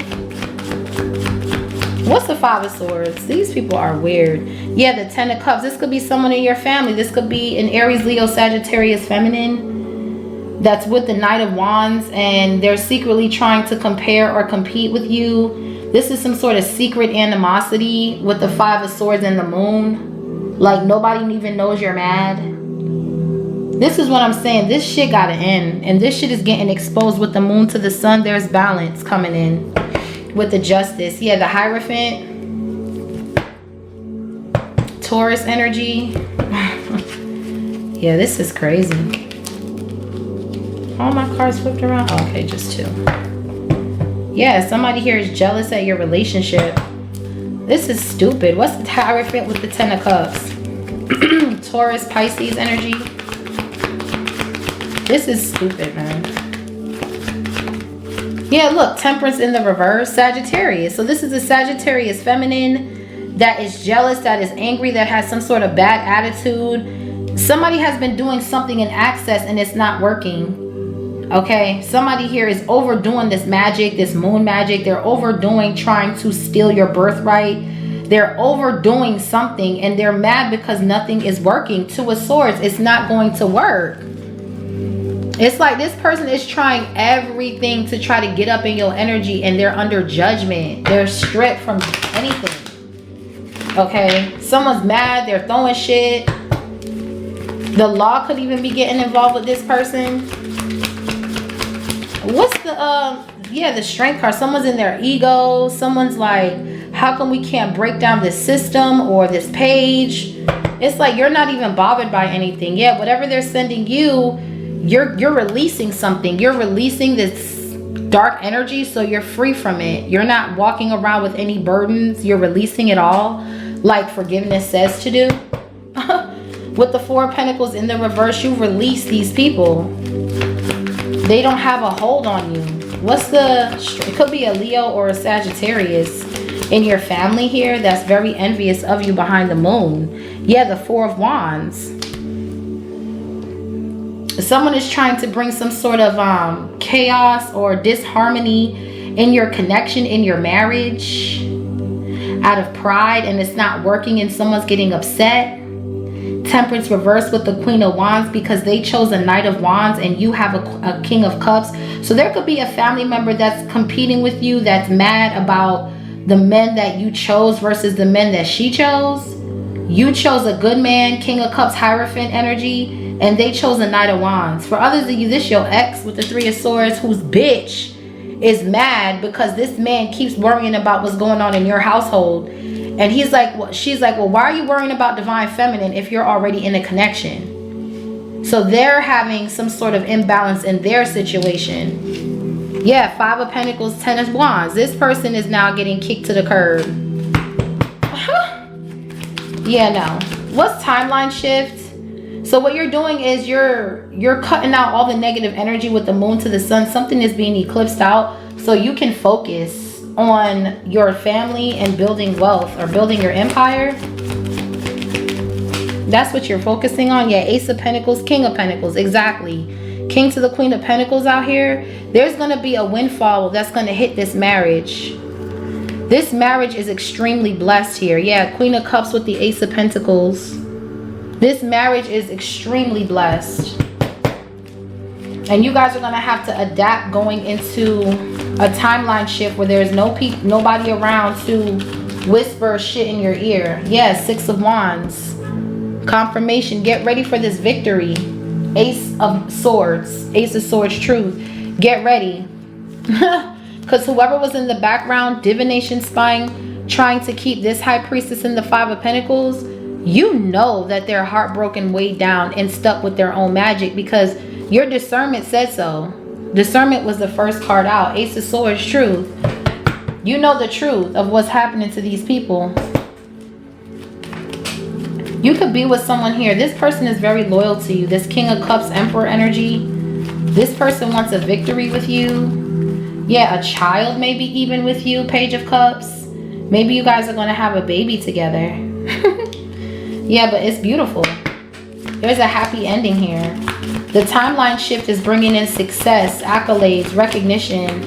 What's the 5 of Swords? These people are weird. Yeah, the 10 of Cups. This could be someone in your family. This could be an Aries, Leo, Sagittarius feminine that's with the Knight of Wands, and they're secretly trying to compare or compete with you. This is some sort of secret animosity with the 5 of Swords and the Moon. Like nobody even knows you're mad. This is what I'm saying. This shit gotta end. And this shit is getting exposed with the Moon to the Sun. There's balance coming in with the Justice. Yeah, the Hierophant. Taurus energy. Yeah, this is crazy. All my cards flipped around. Oh, okay, just 2. Yeah, somebody here is jealous at your relationship. This is stupid. What's the Hierophant with the 10 of Cups? Taurus, Pisces energy. This is stupid, man. Yeah, look, Temperance in the reverse, Sagittarius. So this is a Sagittarius feminine that is jealous, that is angry, that has some sort of bad attitude. Somebody has been doing something in access and it's not working. Okay, somebody here is overdoing this magic, this moon magic. They're overdoing trying to steal your birthright. They're overdoing something and they're mad because nothing is working. Two of Swords, it's not going to work. It's like this person is trying everything to try to get up in your energy and they're under judgment. They're stripped from anything. Okay, someone's mad, they're throwing shit. The law could even be getting involved with this person. What's the yeah, the Strength card? Someone's in their ego. Someone's like, how come we can't break down this system or this page? It's like you're not even bothered by anything. Yeah, whatever they're sending you, you're releasing something. You're releasing this dark energy, so you're free from it. You're not walking around with any burdens. You're releasing it all, like forgiveness says to do. With the Four of Pentacles in the reverse, you release these people. They don't have a hold on you. What's the, it could be a Leo or a Sagittarius in your family here that's very envious of you behind the moon. Yeah, the Four of Wands. Someone is trying to bring some sort of chaos or disharmony in your connection, in your marriage, out of pride, and it's not working and someone's getting upset. Temperance reversed with the Queen of Wands because they chose a Knight of Wands and you have a King of Cups. So there could be a family member that's competing with you, that's mad about the men that you chose versus the men that she chose. You chose a good man, King of Cups, Hierophant energy, and they chose a Knight of Wands. For others of you, this your ex with the Three of Swords, whose bitch is mad because this man keeps worrying about what's going on in your household. And he's like, well, she's like, well, why are you worrying about divine feminine if you're already in a connection? So they're having some sort of imbalance in their situation. Yeah, Five of Pentacles, Ten of Wands. This person is now getting kicked to the curb. Yeah, no. What's timeline shift? So what you're doing is you're cutting out all the negative energy with the moon to the sun. Something is being eclipsed out so you can focus on your family and building wealth or building your empire. That's what you're focusing on. Yeah, Ace of Pentacles, King of Pentacles. Exactly. King to the Queen of Pentacles out here. There's going to be a windfall that's going to hit this marriage. This marriage is extremely blessed here. Yeah, Queen of Cups with the Ace of Pentacles. This marriage is extremely blessed. And you guys are going to have to adapt going into a timeline shift where there's nobody around to whisper shit in your ear. Yes, Six of Wands. Confirmation. Get ready for this victory. Ace of Swords. Ace of Swords truth. Get ready. Because whoever was in the background, divination, spying, trying to keep this High Priestess in the Five of Pentacles, you know that they're heartbroken, weighed down, and stuck with their own magic because your discernment said so. Discernment was the first card out. Ace of Swords, truth. You know the truth of what's happening to these people. You could be with someone here. This person is very loyal to you. This King of Cups, Emperor energy. This person wants a victory with you. Yeah, a child maybe even with you. Page of Cups. Maybe you guys are going to have a baby together. Yeah, but it's beautiful. There's a happy ending here. The timeline shift is bringing in success, accolades, recognition,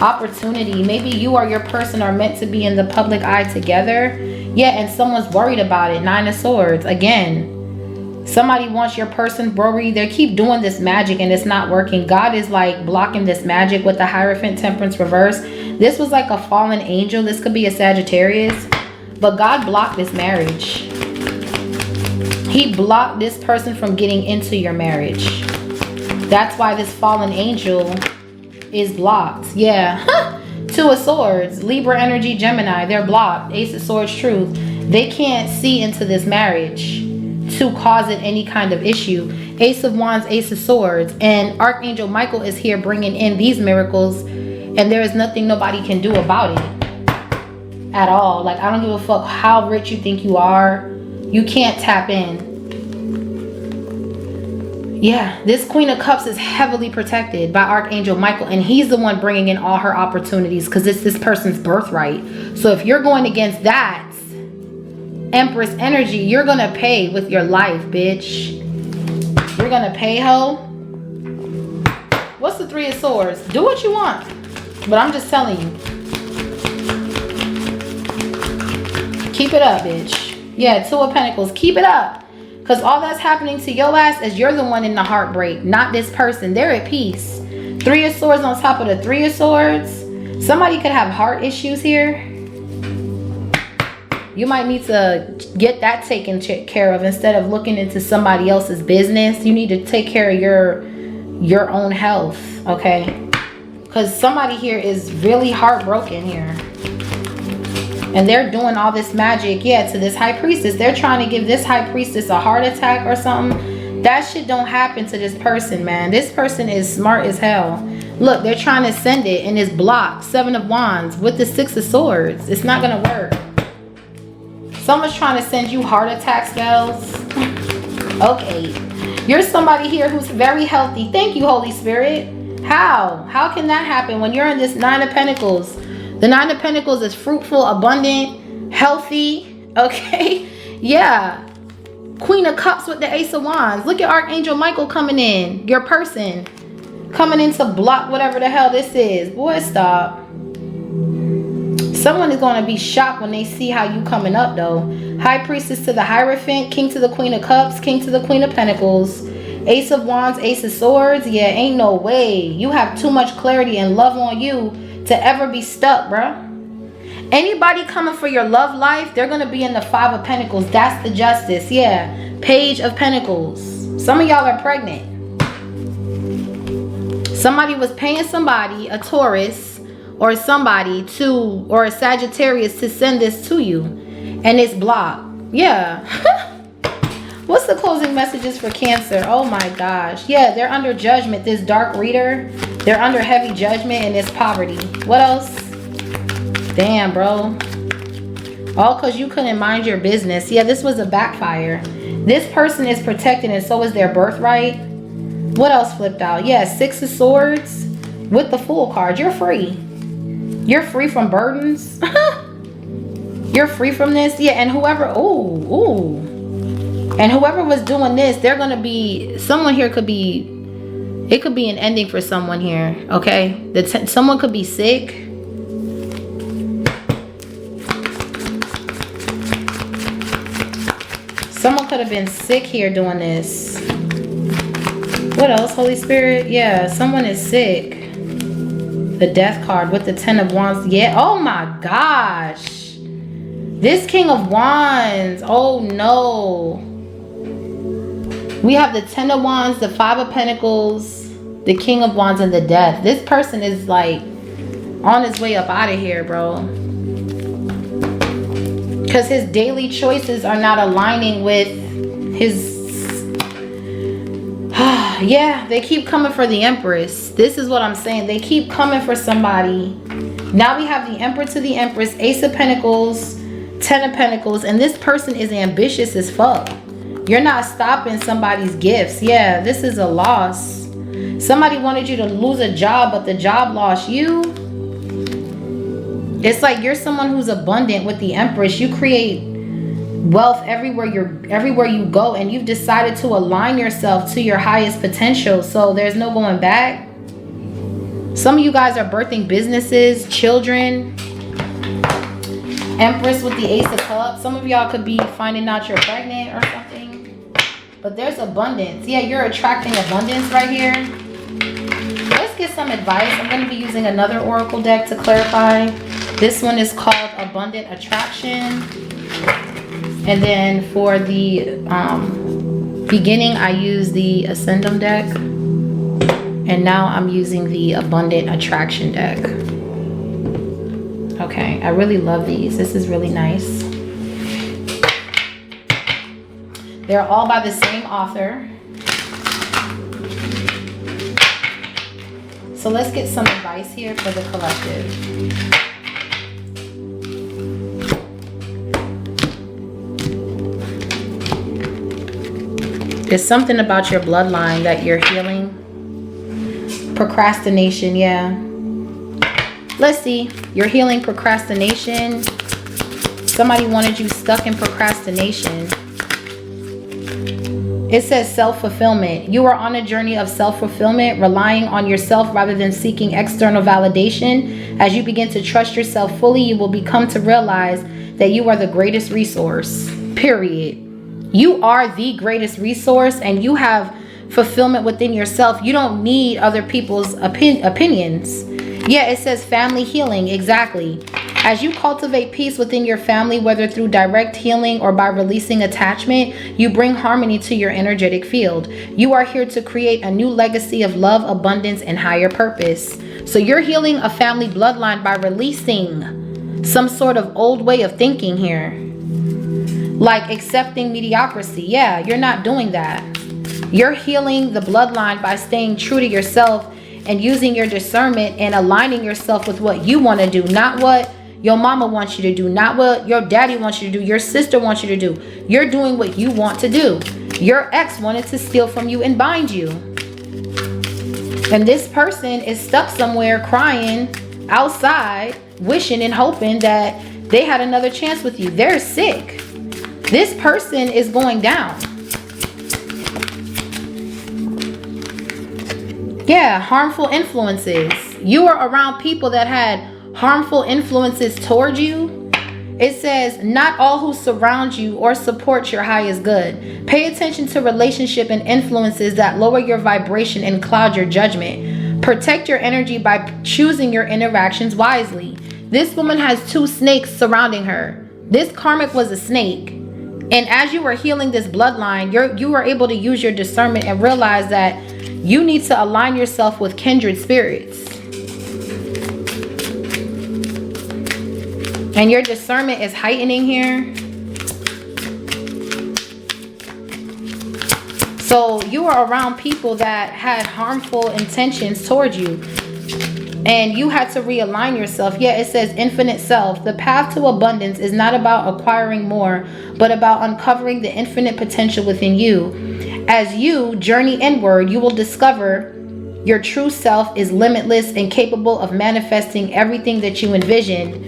opportunity. Maybe you or your person are meant to be in the public eye together. Yeah, and someone's worried about it. Nine of Swords. Again, somebody wants your person worried. They keep doing this magic and it's not working. God is like blocking this magic with the Hierophant, Temperance reverse. This was like a fallen angel. This could be a Sagittarius. But God blocked this marriage. He blocked this person from getting into your marriage. That's why this fallen angel is blocked. Yeah. Two of Swords, Libra energy, Gemini, they're blocked. Ace of Swords, truth. They can't see into this marriage to cause it any kind of issue. Ace of Wands, Ace of Swords, and Archangel Michael is here bringing in these miracles, and there is nothing nobody can do about it at all. Like, I don't give a fuck how rich you think you are, You can't tap in. Yeah, this Queen of Cups is heavily protected by Archangel Michael, and he's the one bringing in all her opportunities because it's this person's birthright. So if you're going against that Empress energy, you're going to pay with your life, bitch. You're going to pay, ho. What's the Three of Swords? Do what you want, but I'm just telling you. Keep it up, bitch. Yeah, Two of Pentacles. Keep it up. Because all that's happening to your ass is you're the one in the heartbreak, not this person. They're at peace. Three of Swords on top of the Three of Swords. Somebody could have heart issues here. You might need to get that taken care of instead of looking into somebody else's business. You need to take care of your own health, okay? Because somebody here is really heartbroken here. And they're doing all this magic, yeah, to this High Priestess. They're trying to give this High Priestess a heart attack or something. That shit don't happen to this person, man. This person is smart as hell. Look, they're trying to send it in this block. Seven of Wands with the Six of Swords. It's not going to work. Someone's trying to send you heart attack spells. Okay. You're somebody here who's very healthy. Thank you, Holy Spirit. How? How can that happen when you're in this Nine of Pentacles? The Nine of Pentacles is fruitful, abundant, healthy, okay? Yeah. Queen of Cups with the Ace of Wands. Look at Archangel Michael coming in. Your person coming in to block whatever the hell this is. Boy, stop. Someone is going to be shocked when they see how you coming up, though. High Priestess to the Hierophant, King to the Queen of Cups, King to the Queen of Pentacles, Ace of Wands, Ace of Swords. Yeah, ain't no way. You have too much clarity and love on you to ever be stuck, bruh. Anybody coming for your love life, they're going to be in the Five of Pentacles. That's the Justice. Yeah. Page of Pentacles. Some of y'all are pregnant. Somebody was paying somebody, a Taurus or somebody to, or a Sagittarius to send this to you. And it's blocked. Yeah. What's the closing messages for Cancer? Oh my gosh. Yeah, they're under judgment. This dark reader, they're under heavy judgment and it's poverty. What else? Damn, bro. All because you couldn't mind your business. Yeah, this was a backfire. This person is protected and so is their birthright. What else flipped out? Yeah, Six of Swords with the Fool card. You're free. You're free from burdens. You're free from this. Yeah, and whoever, and whoever was doing this, they're going to be, someone here could be, it could be an ending for someone here, okay? Someone could be sick. Someone could have been sick here doing this. What else, Holy Spirit? Yeah, someone is sick. The Death card with the Ten of Wands. Yeah, oh my gosh. This King of Wands. Oh no. We have the Ten of Wands, the Five of Pentacles, the King of Wands, and the Death. This person is like on his way up out of here, bro. Because his daily choices are not aligning with his... Yeah, they keep coming for the Empress. This is what I'm saying. They keep coming for somebody. Now we have the Emperor to the Empress, Ace of Pentacles, Ten of Pentacles, and this person is ambitious as fuck. You're not stopping somebody's gifts. Yeah, this is a loss. Somebody wanted you to lose a job, but the job lost you. It's like you're someone who's abundant with the Empress. You create wealth everywhere you go, and you've decided to align yourself to your highest potential. So there's no going back. Some of you guys are birthing businesses, children. Empress with the Ace of Cups. Some of y'all could be finding out you're pregnant or something. But there's abundance. Yeah, you're attracting abundance right here. Let's get some advice. I'm going to be using another oracle deck to clarify. This one is called Abundant Attraction. And then for the beginning, I use the Ascendum deck. And now I'm using the Abundant Attraction deck. Okay, I really love these. This is really nice. They're all by the same author. So let's get some advice here for the collective. It's something about your bloodline that you're healing. Procrastination, yeah. Let's see. You're healing procrastination. Somebody wanted you stuck in procrastination. It says self-fulfillment. You are on a journey of self-fulfillment, relying on yourself rather than seeking external validation. As you begin to trust yourself fully, you will become to realize that you are the greatest resource, period. You are the greatest resource, and you have fulfillment within yourself. You don't need other people's opinions. Yeah, it says family healing. Exactly. As you cultivate peace within your family, whether through direct healing or by releasing attachment, you bring harmony to your energetic field. You are here to create a new legacy of love, abundance, and higher purpose. So you're healing a family bloodline by releasing some sort of old way of thinking here. Like accepting mediocrity. Yeah, you're not doing that. You're healing the bloodline by staying true to yourself and using your discernment and aligning yourself with what you want to do, not what your mama wants you to do, not what your daddy wants you to do, your sister wants you to do. You're doing what you want to do. Your ex wanted to steal from you and bind you. And this person is stuck somewhere crying outside, wishing and hoping that they had another chance with you. They're sick. This person is going down. Yeah, harmful influences. You are around people that had harmful influences toward you. It says, not all who surround you or support your highest good. Pay attention to relationship and influences that lower your vibration and cloud your judgment. Protect your energy by choosing your interactions wisely. This woman has 2 snakes surrounding her. This karmic was a snake. And as you were healing this bloodline, you were able to use your discernment and realize that you need to align yourself with kindred spirits. And your discernment is heightening here. So you are around people that had harmful intentions towards you. And you had to realign yourself. Yeah, it says infinite self. The path to abundance is not about acquiring more, but about uncovering the infinite potential within you. As you journey inward, you will discover your true self is limitless and capable of manifesting everything that you envisioned.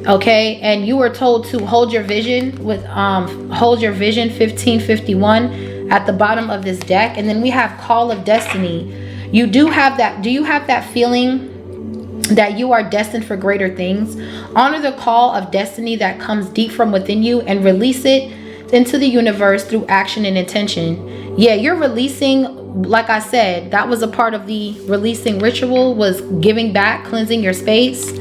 Okay, and you were told to hold your vision with hold your vision 1551 at the bottom of this deck. And then we have Call of Destiny. You do have that. Do you have that feeling that you are destined for greater things? Honor the call of destiny that comes deep from within you and release it into the universe through action and intention. Yeah, you're releasing, like I said, that was a part of the releasing ritual, was giving back, cleansing your space.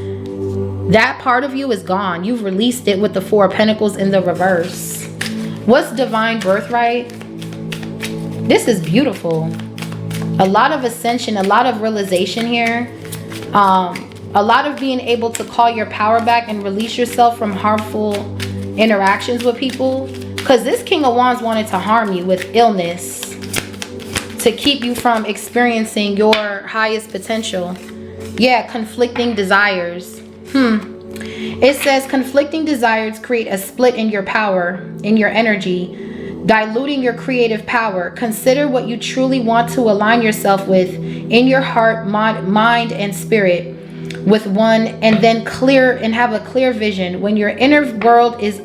That part of you is gone. You've released it with the 4 of Pentacles in the reverse. What's divine birthright? This is beautiful. A lot of ascension, a lot of realization here. A lot of being able to call your power back and release yourself from harmful interactions with people. Because this King of Wands wanted to harm you with illness to keep you from experiencing your highest potential. Yeah, conflicting desires. It says conflicting desires create a split in your power, in your energy, diluting your creative power. Consider what you truly want to align yourself with in your heart, mind, and spirit with one, and then clear and have a clear vision. When your inner world is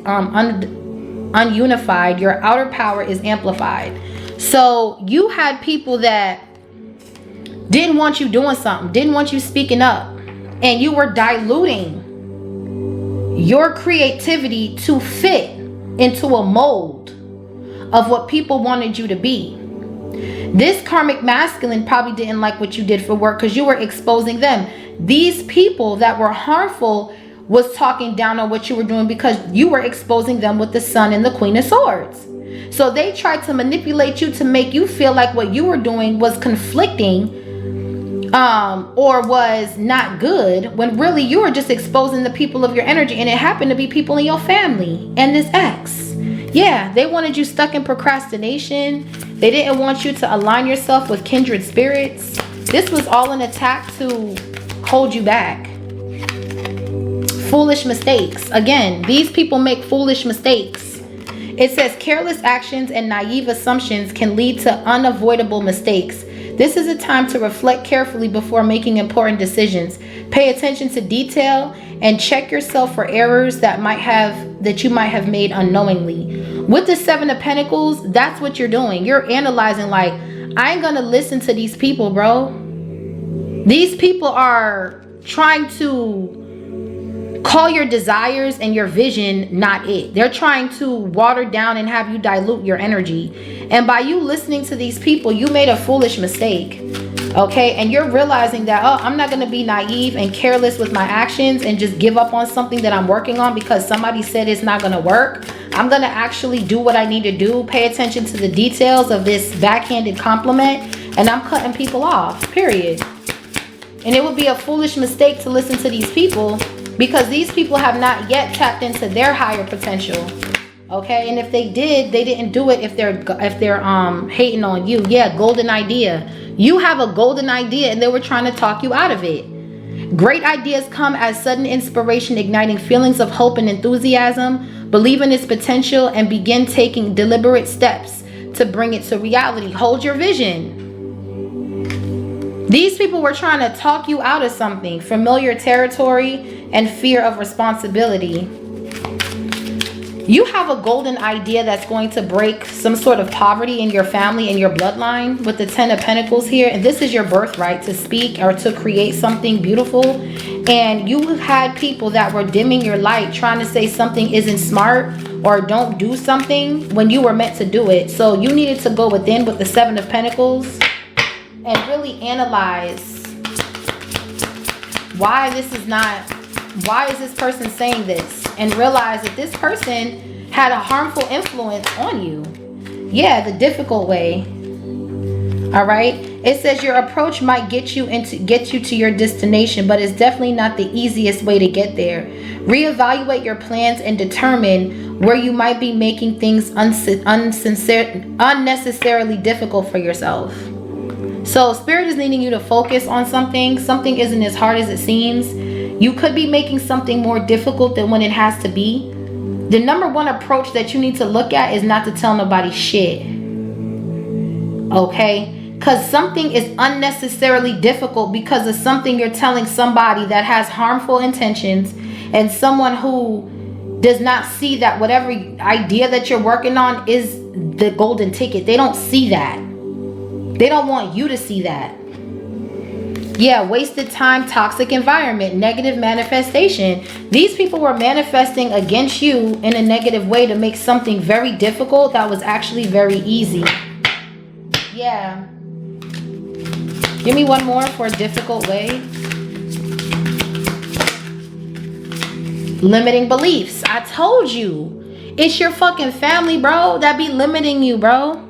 ununified, your outer power is amplified. So you had people that didn't want you doing something, didn't want you speaking up, and you were diluting your creativity to fit into a mold of what people wanted you to be. This karmic masculine probably didn't like what you did for work because you were exposing them. These people that were harmful was talking down on what you were doing because you were exposing them with the Sun and the Queen of Swords. So they tried to manipulate you to make you feel like what you were doing was conflicting or was not good, when really you were just exposing the people of your energy, and it happened to be people in your family and this ex. Yeah, they wanted you stuck in procrastination. They didn't want you to align yourself with kindred spirits. This was all an attack to hold you back. Foolish mistakes. Again, these people make foolish mistakes. It says careless actions and naive assumptions can lead to unavoidable mistakes. This is a time to reflect carefully before making important decisions. Pay attention to detail and check yourself for errors that you might have made unknowingly. With the Seven of Pentacles, that's what you're doing. You're analyzing like, I ain't gonna listen to these people, bro. These people are trying to call your desires and your vision not it. They're trying to water down and have you dilute your energy. And by you listening to these people, you made a foolish mistake. Okay, and you're realizing that, oh, I'm not going to be naive and careless with my actions and just give up on something that I'm working on because somebody said it's not going to work. I'm going to actually do what I need to do, pay attention to the details of this backhanded compliment, and I'm cutting people off, period. And it would be a foolish mistake to listen to these people because these people have not yet tapped into their higher potential. Okay, and if they did, they didn't do it if they're hating on you. Yeah, golden idea. You have a golden idea and they were trying to talk you out of it. Great ideas come as sudden inspiration, igniting feelings of hope and enthusiasm. Believe in its potential and begin taking deliberate steps to bring it to reality. Hold your vision. These people were trying to talk you out of something, familiar territory and fear of responsibility. You have a golden idea that's going to break some sort of poverty in your family and your bloodline with the Ten of Pentacles here. And this is your birthright to speak or to create something beautiful. And you had people that were dimming your light, trying to say something isn't smart or don't do something when you were meant to do it. So you needed to go within with the Seven of Pentacles and really analyze why is this person saying this, and realize that this person had a harmful influence on you. Yeah, the difficult way. All right. It says your approach might get you to your destination, but it's definitely not the easiest way to get there. Reevaluate your plans and determine where you might be making things unnecessarily difficult for yourself. So Spirit is needing you to focus on something. Something isn't as hard as it seems. You could be making something more difficult than when it has to be. The number one approach that you need to look at is not to tell nobody shit. Okay? Because something is unnecessarily difficult because of something you're telling somebody that has harmful intentions, and someone who does not see that whatever idea that you're working on is the golden ticket. They don't see that. They don't want you to see that. Yeah, wasted time, toxic environment, negative manifestation. These people were manifesting against you in a negative way to make something very difficult that was actually very easy. Yeah. Give me one more for a difficult way. Limiting beliefs. I told you. It's your fucking family, bro, that be limiting you, bro.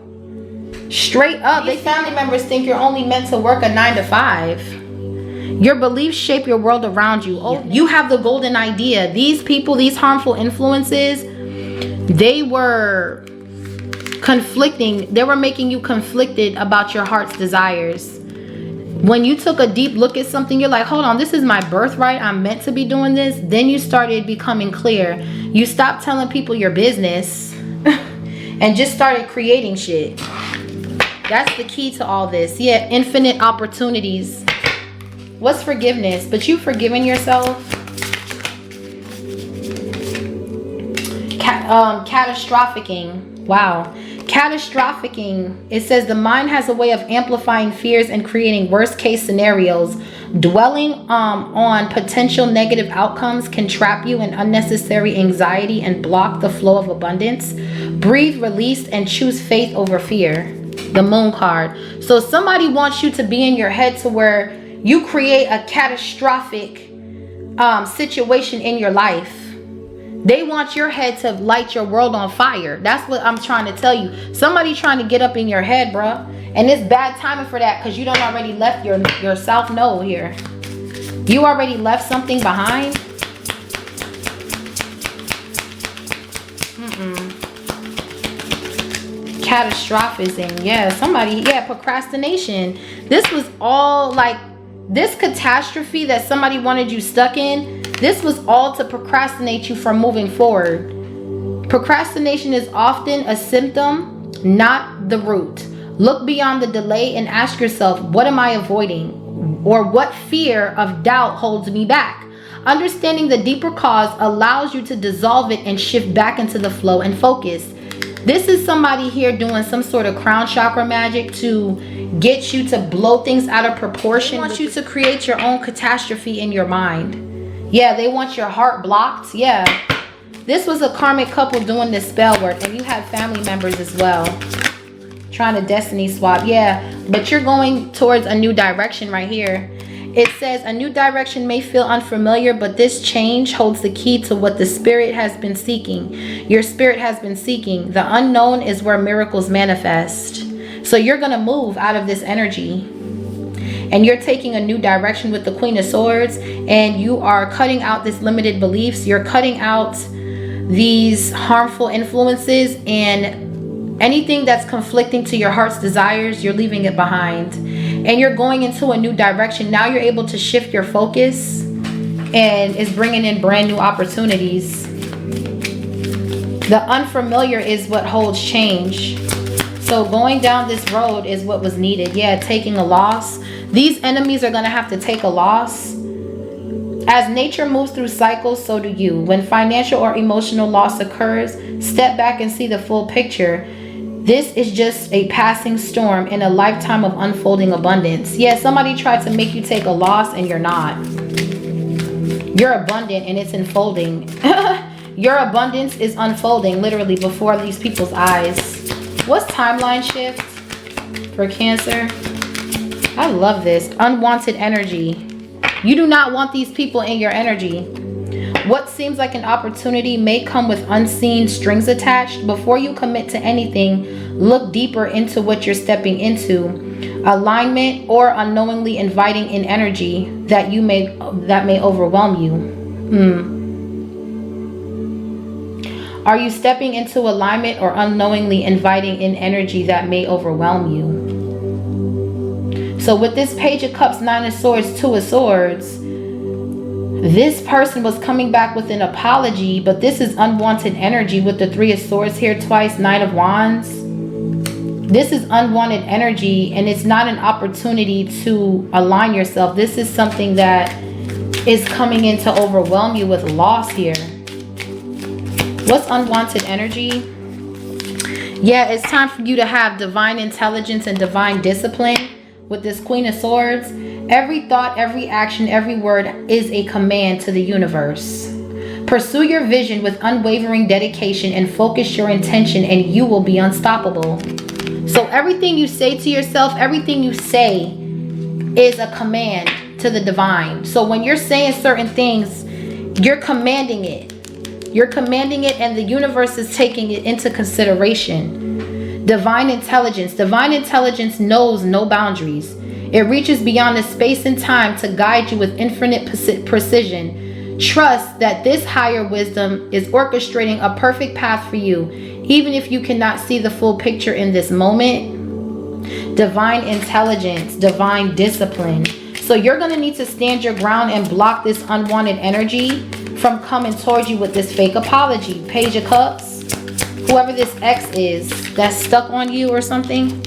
Straight up. These family members think you're only meant to work a 9 to 5. Your beliefs shape your world around you. Oh, you have the golden idea. These people, these harmful influences, they were conflicting. They were making you conflicted about your heart's desires. When you took a deep look at something, you're like, hold on, this is my birthright. I'm meant to be doing this. Then you started becoming clear. You stopped telling people your business and just started creating shit. That's the key to all this. Yeah, infinite opportunities. What's forgiveness? But you forgiven yourself? Catastrophicing. Wow. Catastrophicing. It says the mind has a way of amplifying fears and creating worst case scenarios. Dwelling on potential negative outcomes can trap you in unnecessary anxiety and block the flow of abundance. Breathe, release, and choose faith over fear. The Moon card. So somebody wants you to be in your head to where you create a catastrophic situation in your life. They want your head to light your world on fire. That's what I'm trying to tell you. Somebody trying to get up in your head, bruh. And it's bad timing for that because you done already left your South Node here. You already left something behind. Catastrophism. Yeah, somebody, procrastination. This was all like this catastrophe that somebody wanted you stuck in. This was all to procrastinate you from moving forward. Procrastination is often a symptom, not the root. Look beyond the delay and ask yourself, what am I avoiding? Or what fear of doubt holds me back? Understanding the deeper cause allows you to dissolve it and shift back into the flow and focus. This is somebody here doing some sort of crown chakra magic to get you to blow things out of proportion. They want you to create your own catastrophe in your mind. Yeah, they want your heart blocked. Yeah. This was a karmic couple doing this spell work, and you had family members as well. Trying to destiny swap. Yeah, but you're going towards a new direction right here. It says a new direction may feel unfamiliar, but this change holds the key to what the spirit has been seeking. Your spirit has been seeking. The unknown is where miracles manifest. So you're going to move out of this energy. And you're taking a new direction with the Queen of Swords. And you are cutting out this limited beliefs. You're cutting out these harmful influences. And anything that's conflicting to your heart's desires, you're leaving it behind. And you're going into a new direction. Now you're able to shift your focus. And it's bringing in brand new opportunities. The unfamiliar is what holds change. So going down this road is what was needed. Yeah, taking a loss. These enemies are going to have to take a loss. As nature moves through cycles, so do you. When financial or emotional loss occurs, step back and see the full picture. This is just a passing storm in a lifetime of unfolding abundance. Yeah, somebody tried to make you take a loss and you're not. You're abundant and it's unfolding. Your abundance is unfolding literally before these people's eyes. What's timeline shift for Cancer? I love this. Unwanted energy. You do not want these people in your energy. What seems like an opportunity may come with unseen strings attached. Before you commit to anything, look deeper into what you're stepping into. Alignment or unknowingly inviting in energy that may overwhelm you. Are you stepping into alignment or unknowingly inviting in energy that may overwhelm you? So with this Page of Cups, Nine of Swords, Two of Swords, this person was coming back with an apology, but this is unwanted energy with the Three of Swords here twice, Nine of Wands. This is unwanted energy, and it's not an opportunity to align yourself. This is something that is coming in to overwhelm you with loss here. What's unwanted energy? Yeah, it's time for you to have divine intelligence and divine discipline with this Queen of Swords. Every thought, every action, every word is a command to the universe. Pursue your vision with unwavering dedication and focus your intention, and you will be unstoppable. So everything you say to yourself, everything you say is a command to the divine. So when you're saying certain things, you're commanding it. You're commanding it, and the universe is taking it into consideration. Divine intelligence. Divine intelligence knows no boundaries. It reaches beyond the space and time to guide you with infinite precision. Trust that this higher wisdom is orchestrating a perfect path for you, even if you cannot see the full picture in this moment. Divine intelligence, divine discipline. So you're going to need to stand your ground and block this unwanted energy from coming towards you with this fake apology. Page of Cups. Whoever this ex is that's stuck on you or something.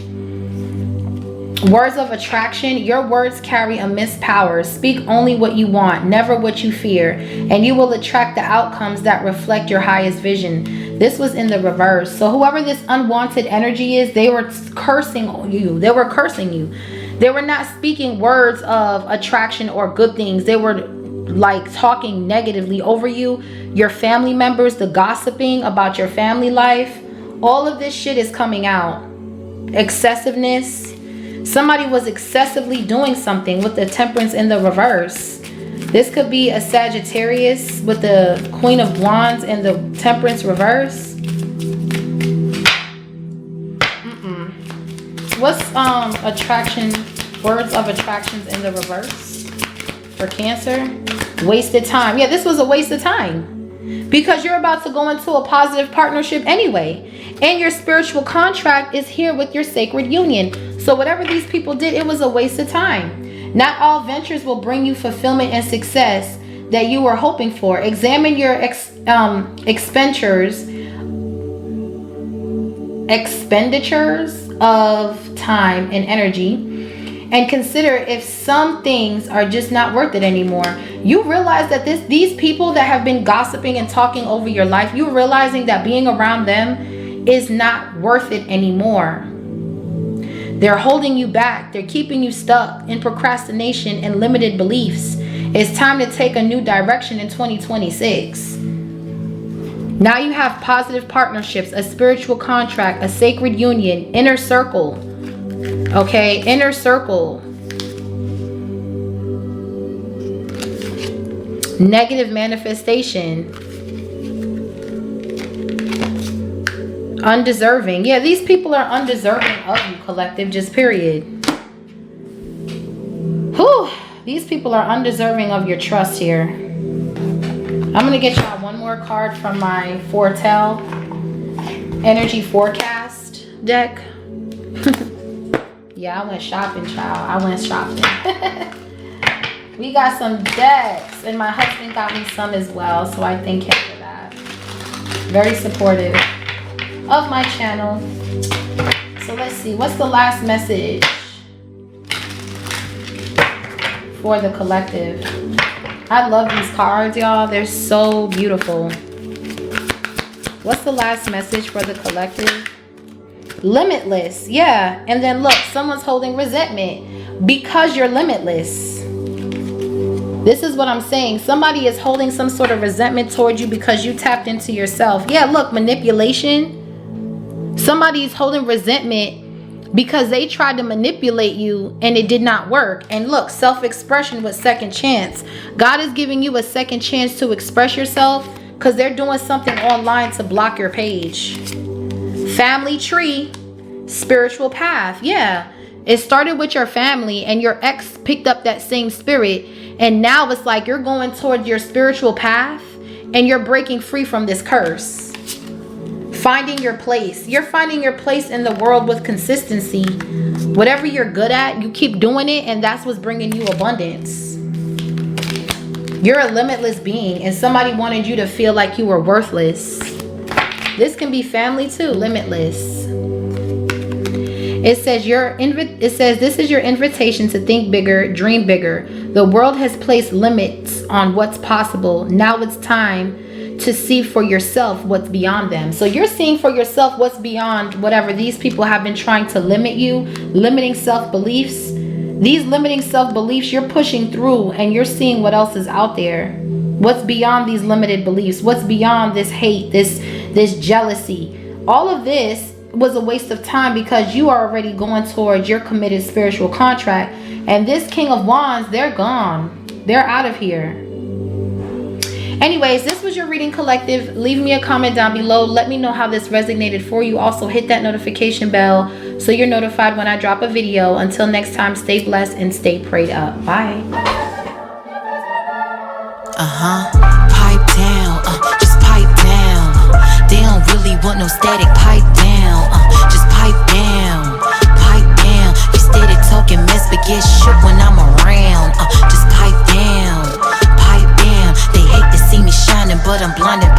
Words of attraction. Your words carry immense power. Speak only what you want, never what you fear, and you will attract the outcomes that reflect your highest vision. This was in the reverse. So whoever this unwanted energy is, they were cursing you. They were cursing you. They were not speaking words of attraction or good things. They were like talking negatively over you, your family members, the gossiping about your family life. All of this shit is coming out. Excessiveness. Somebody was excessively doing something with the Temperance in the reverse. This could be a Sagittarius with the Queen of Wands and the Temperance reverse. What's attraction, words of attractions in the reverse for Cancer? Wasted time. Yeah, this was a waste of time because you're about to go into a positive partnership anyway, and your spiritual contract is here with your sacred union. So whatever these people did, it was a waste of time. Not all ventures will bring you fulfillment and success that you were hoping for. Examine your expenditures expenditures of time and energy, and consider if some things are just not worth it anymore. You realize that these people that have been gossiping and talking over your life, you realizing that being around them is not worth it anymore. They're holding you back. They're keeping you stuck in procrastination and limited beliefs. It's time to take a new direction in 2026. Now you have positive partnerships, a spiritual contract, a sacred union, inner circle. Okay, inner circle. Negative manifestation. Undeserving. Yeah, these people are undeserving of you, collective, just period. Whew. These people are undeserving of your trust here. I'm going to get y'all one more card from my Foretell Energy Forecast deck. Yeah, I went shopping, child. I went shopping. We got some decks, and my husband got me some as well, so I thank him for that. Very supportive of my channel. So let's see, what's the last message for the collective? I love these cards, y'all. They're so beautiful. What's the last message for the collective? Limitless. Yeah. And then look, someone's holding resentment because you're limitless. This is what I'm saying. Somebody is holding some sort of resentment towards you because you tapped into yourself. Yeah, look, manipulation. Somebody's holding resentment because they tried to manipulate you and it did not work. And look, self-expression with second chance. God is giving you a second chance to express yourself because they're doing something online to block your page. Family tree, spiritual path. Yeah, it started with your family and your ex picked up that same spirit. And now it's like you're going towards your spiritual path and you're breaking free from this curse. Finding your place. You're finding your place in the world with consistency. Whatever you're good at, you keep doing it, and that's what's bringing you abundance. You're a limitless being, and somebody wanted you to feel like you were worthless. This can be family too, limitless. It says this is your invitation to think bigger, dream bigger. The world has placed limits on what's possible. Now it's time to see for yourself what's beyond them. So you're seeing for yourself what's beyond whatever these people have been trying to limit you, limiting self-beliefs. These limiting self-beliefs, you're pushing through and you're seeing what else is out there. What's beyond these limited beliefs? What's beyond this hate, this jealousy? All of this was a waste of time because you are already going towards your committed spiritual contract. And this King of Wands, they're gone. They're out of here. Anyways, this was your reading, collective. Leave me a comment down below. Let me know how this resonated for you. Also, hit that notification bell so you're notified when I drop a video. Until next time, stay blessed and stay prayed up. Bye. Pipe down, just pipe down. They don't really want no static. Pipe down, just pipe down. Pipe down. You steady talking mess, but get shook when I'm around. Just pipe down. They hate to see me shining, but I'm blinded.